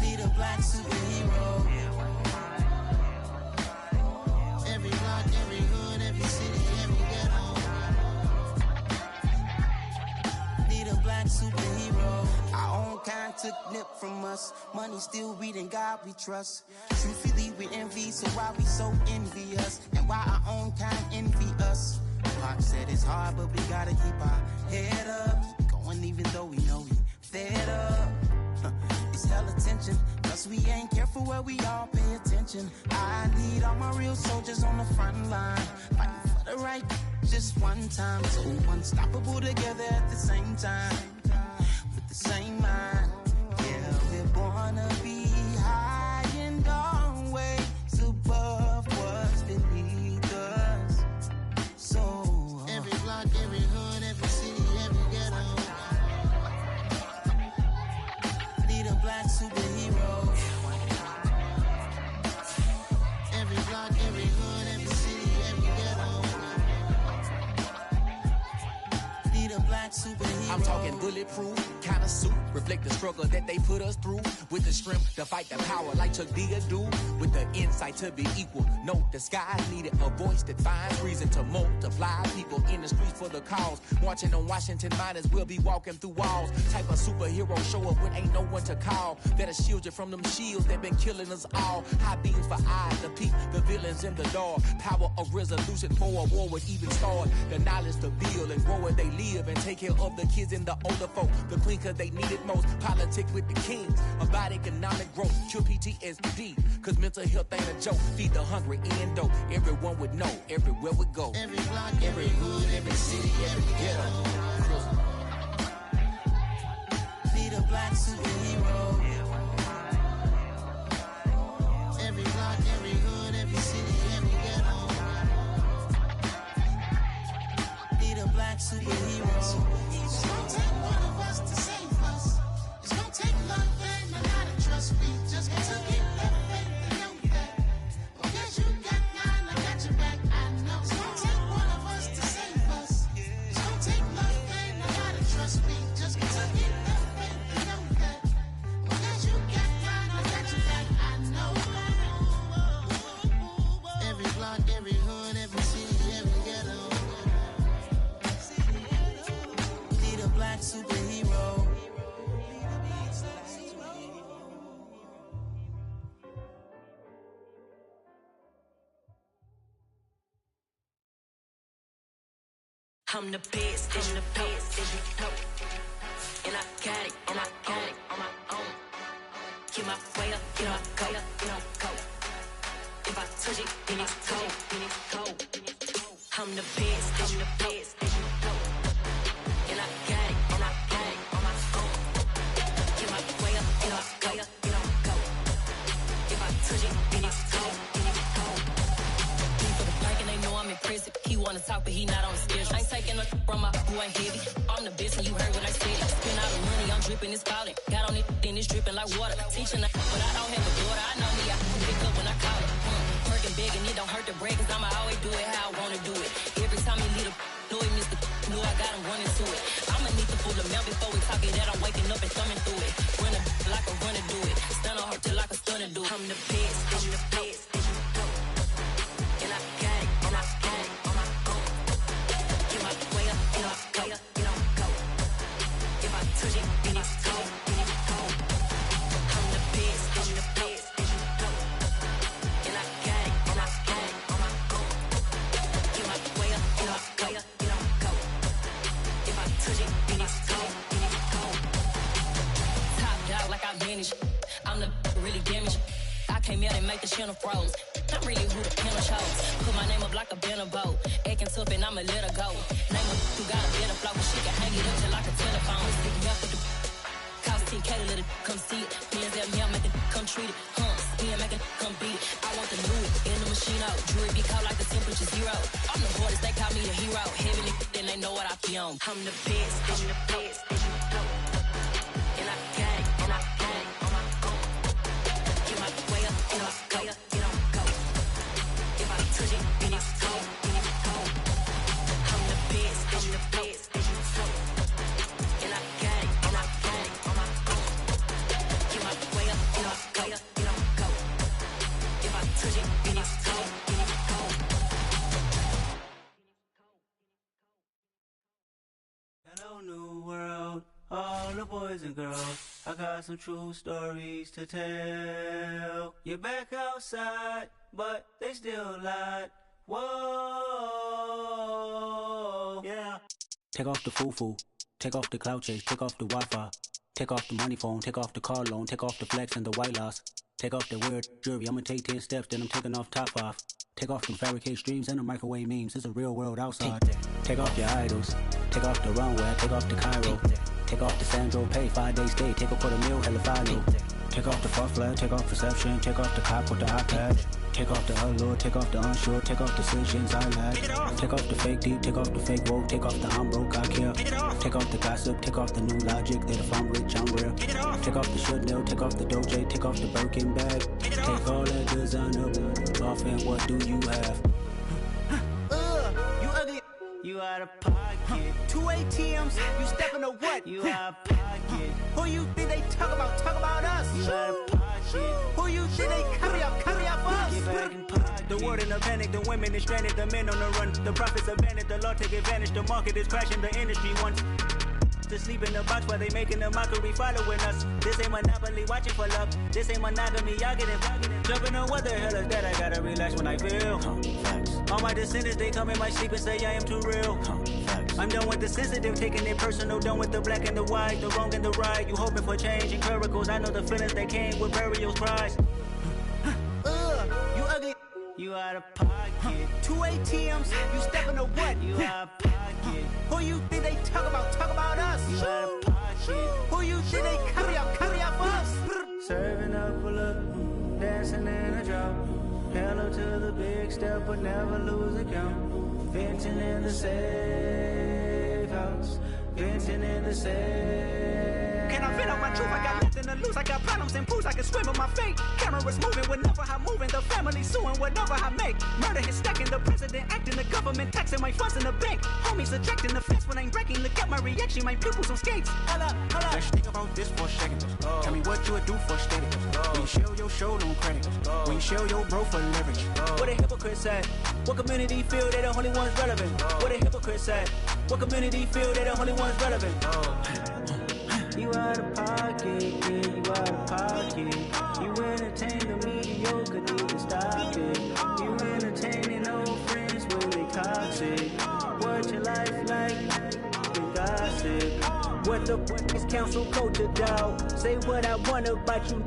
Need a black superhero. Every block, every hood, every city, every ghetto. Need a black superhero. Our own kind took nip from us. Money still reading God we trust. Truthfully we envy, so why we so envious? And why our own kind envy us? Pop said it's hard, but we gotta keep our head up. Going even though we know we fed up. It's hell attention, cause we ain't careful where we all pay attention. I need all my real soldiers on the front line, fighting for the right just one time. So unstoppable together at the same time, with the same mind. Yeah, we're born to be high and always above what's beneath us. So every block, every hood, black superhero. I'm talking bulletproof, kind of suit, reflect the struggle that they put us through. With the strength to fight the power like Chuck D do. With the insight to be equal. Note the skies needed a voice that finds reason to multiply. People in the streets for the cause. Marching on Washington, might as well be walking through walls. Type of superhero show up when ain't no one to call. That'll shield you from them shields that been killing us all. High beams for eyes to peep the villains in the door. Power of resolution for a war would even start. The knowledge to build and grow where they live and take care of the kids and the older folk. The queen cause they need it most. Politic with the kings. About economic growth. Cure PTSD. Cause mental health ain't a joke. Feed the hungry and dope. Everyone would know everywhere we go. Every block, every hood, every city, every ghetto. Be the black superhero. Every block, every hood, every city, every ghetto. Be the black superhero. It's gonna take one of us to save us. It's gonna take love and a lot of trust. We just got to get that faith and know that. Because you got mine, I got your back. I know. It's gonna take one of us to save us. It's gonna take love and a lot of trust. We just got to get that faith and know that. Because you got mine, I got your back. I know. Every block, every hood, every city, every ghetto. Be the black superhero. I'm the best, I'm the best, and I got it, and I got it on my own. Get my way up, get my go, go. If I touch it, then it's cold, then it's cold. I'm the best, I'm the best, and I got it, and I got it on my own. Get my way up, get my go. If I touch it, then it's cold, then it's cold. For the bike and they know I'm impressive. He wanna talk, but he not on the schedule. I ain't taking no from my who ain't heavy. I'm the best and you heard what I said. Spend all the money, I'm dripping, it's falling. Got on it, then it's dripping like water. Teaching but I don't have a daughter. I know me, I can pick up when I call it. Working big and it don't hurt to break, cause I'ma always do it how I wanna do it. Every time he lead a know he missed the knew I got him running to it. I'ma need to pull the mail before we talk it that I'm waking up and thumbing through it. Run a like a runner do it. Stun on her till like a stunner do it. I'm the best, I'm the best. And I got it, and I got it on my own. Get my way up, get my go. If I touch it, then it's cold, then it's cold. I'm the best, I'm the best. And I got it, and I got it on my own. Get my way up, get my go. If I touch it, then it's cold, then it's cold. Top dog like I manage. I'm the really damaged. I came out and make the channel froze. I'm really who the piano chose. Put my name up like a banner boat. Acting tough and I'ma let her go. Name her who got a better flow. She can hang it up till like a telephone. Stick me up with the cost 10K to let it come see it. Hands at me, I make it come treat it. Spin, make it come beat it. I want the new in the machine out. Jewelry be cold like the temperature 0. I'm the hardest, they call me the hero. Heaven and then they know what I be on. I'm the best, I'm the best. And I got it, and I got it on my own. Get my way up, and I go. If I touch it, then it's cold, then it's cold. I'm the best, I'm the best. And I got it, and I got it on my own. Get my way up, and I go. If I touch it, then it's cold, then it's cold. Hello, new world, all the boys and girls. I got some true stories to tell. You're back outside, but they still lied. Whoa, yeah. Take off the foo-foo, take off the cloud chase, take off the Wi-Fi, take off the money phone, take off the car loan, take off the flex and the white loss, take off the weird jewelry. I'ma take 10 steps, then I'm taking off top 5. Take off them fabricate streams and the microwave memes. It's a real world outside. Take off your idols, take off the runway, take off the Cairo, take off the Sandro pay, 5-day stay, take off for the meal, hella final. Take off the far flag, take off perception, take off the cop with the iPad. Take off the allure, take off the unsure, take off decisions I lack. Take off the fake deep, take off the fake woke, take off the I'm broke, I care. Take off the gossip, take off the new logic, that if I'm rich, I'm real. Take off the Chanel, take off the Doja, take off the Birkin bag. Take all that designer off and what do you have? You ugly, You out of pocket. 2 ATMs, you stepping to what? You out of pocket. Who you think they talk about us? You out of pocket. Who you think they carry up us? Get back in pocket. The world in a panic, the women is stranded, the men on the run. The profits abandoned, the law take advantage, the market is crashing, the industry wants to sleep in the box while they making a mockery following us. This ain't monopoly, watching for love. This ain't monogamy, y'all get it. Jumping on what the hell is that? I gotta relax when I feel. All my descendants, they come in my sleep and say I am too real. I'm done with the sensitive, taking it personal. Done with the black and the white, the wrong and the right. You hoping for change and miracles. I know the feelings that came with burial cries. You ugly. You out of pocket. 2 ATMs, you stepping to what? You out of pocket. Who you think they talk about us? You out of pocket. Who you think they carry up us? Serving up a look, dancing in a drop. Hello to the big step, but never lose a count. Venting in the safe house. Venting in the safe. Can I vent out my truth? I got nothing to lose. I got problems and booze. I can swim with my fate. Cameras moving whenever I'm moving. The family suing whatever I make. Murder is stacking. The president acting. The government taxing my funds in the bank. Homies ejecting the fence when I'm breaking. Look at my reaction. My pupils on skates. Hold up. Let's think about this for a second. Tell me what you would do for steady. When you show your show no credit. When you show your bro for leverage. What a hypocrite said. What community feel they the only ones relevant? What a hypocrite said. What community feel they the only ones relevant? You out of pocket, yeah, you out of pocket. You entertain the mediocre, need to stop it. You entertaining old friends when they toxic. What your life like? You gossip. What the fuck is council culture, dog? Say what I want about you,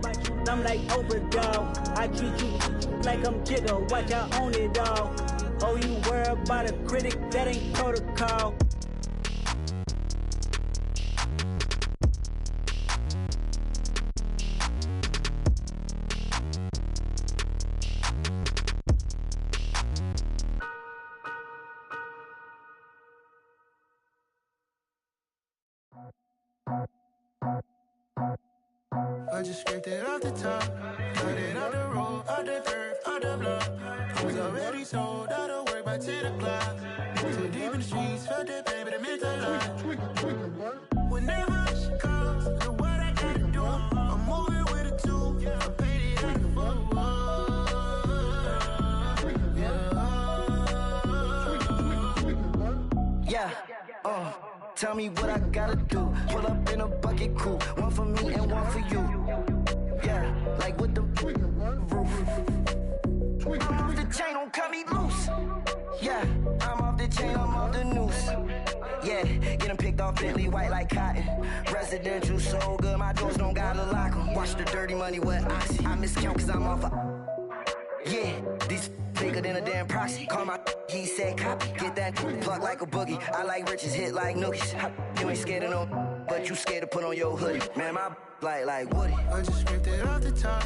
I'm like overdog. I treat you like I'm Jigga, watch I own it all. Oh, you worry about a critic, that ain't protocol. I just scraped it off the top, cut it out the road, out the dirt, out the block. I was already sold, out of work by 10 o'clock. Too deep in the streets, felt that pain, but it meant a lot. Whenever she calls, look what I gotta do. I'm moving with a two, I paid it out the full. Yeah, tell me what I gotta do. Pull up in a bucket crew, one for me and one for you. Yeah, like with the roof. I'm off the chain, don't cut me loose. Yeah, I'm off the chain, I'm off the noose. Yeah, get them picked off Bentley, white like cotton. Residential so good, my doors don't gotta lock them. Watch the dirty money with oxy. I miscount cause I'm off a... Yeah, these bigger than a damn proxy. Call my he said copy. Get that plug like a boogie. I like riches, hit like nookies. You ain't scared of no, but you scared to put on your hoodie. Man, my like Woody. I just scraped it off the top,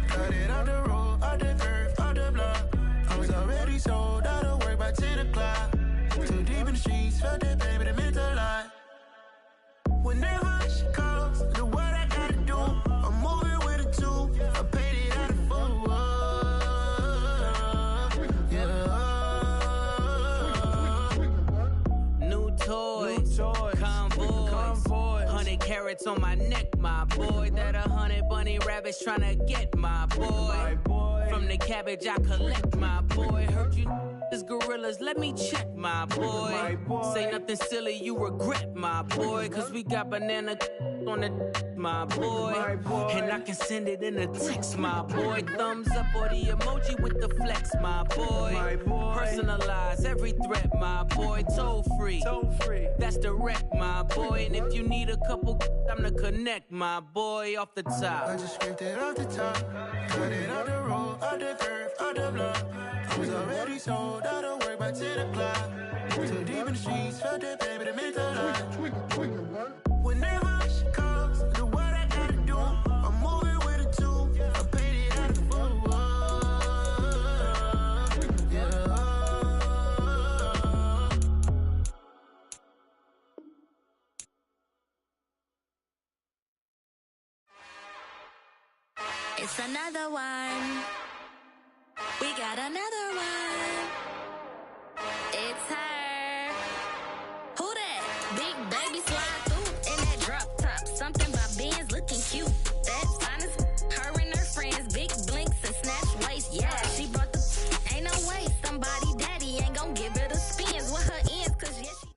cut it out the road, out the dirt, out the block. I was already sold, out of work by 10 o'clock. Too deep in the streets, felt that pain, but it meant a lot. Whenever she calls, look what I gotta do. I'm moving with a two, I paid it out of full. New toys, convoy, 100 carats on my neck, my boy. That 100 bunny rabbits tryna get my boy. From the cabbage I collect, my boy. Heard you is gorillas, let me check, my boy. Say nothing silly, you regret, my boy. Cause we got banana on the my boy. And I can send it in a text, my boy. Thumbs up or the emoji with the flex, my boy. Personalize every threat, my boy. Toll free, that's direct, my boy. And if you need a couple, I'm to connect, my boy, off the top. I just scraped it off the top, cut it out the road, out the dirt, out the block. I was already sold, out of work by 10 o'clock. Too deep in the streets, felt that pain, but it meant a lot. Whenever she calls, look what I gotta do. I'm moving with a two, I paid it out the full. It's another one. We got another one. It's her. big baby slide through in that drop top. Something by Benz looking cute. That's fine as her and her friends. Big blinks and snatch waist. Yeah, she brought the ain't no way. Somebody daddy ain't gon' give it a spins with her ends. Cause yeah, she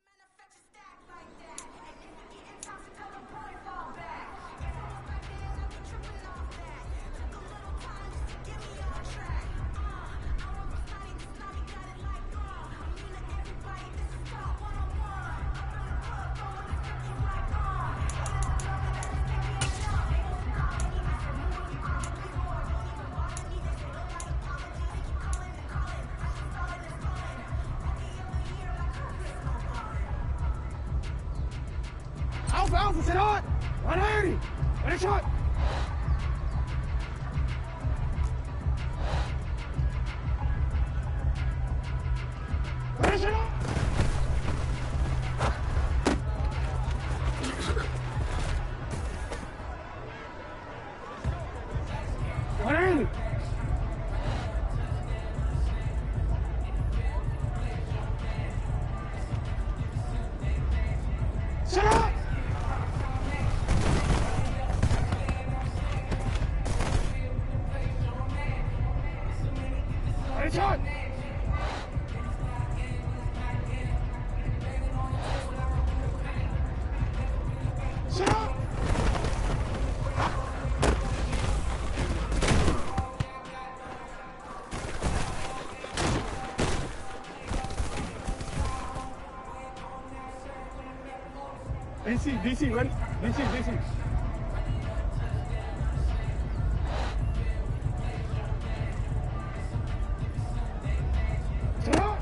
Alpha, sit on! 180! Ready, shot! Ready, shot! Sit up! Ready, shot! Sit up! DC, ready? DC. Sit up!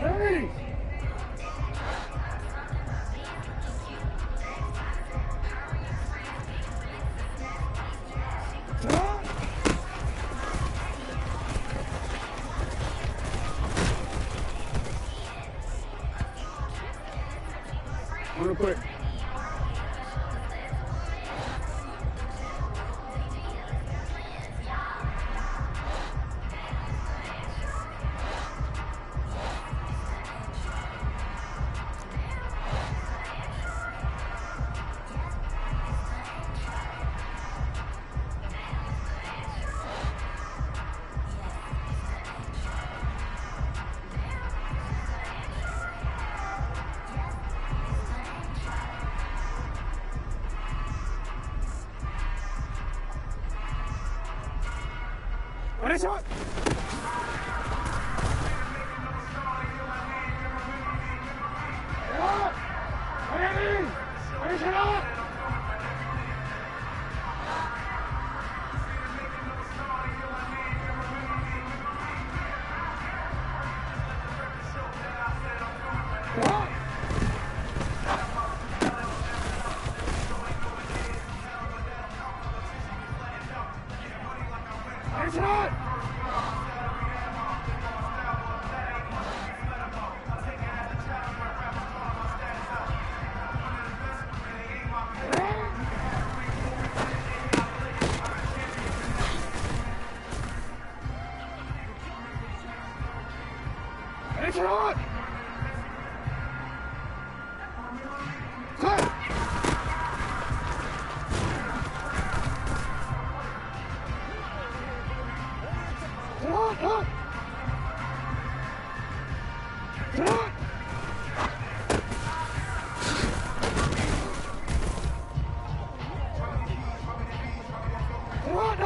Ready! Sit up! Real quick. Ready, shot! Ready, shot! Ready, shot! Ready, shot! Cut! Cut! Cut! Cut!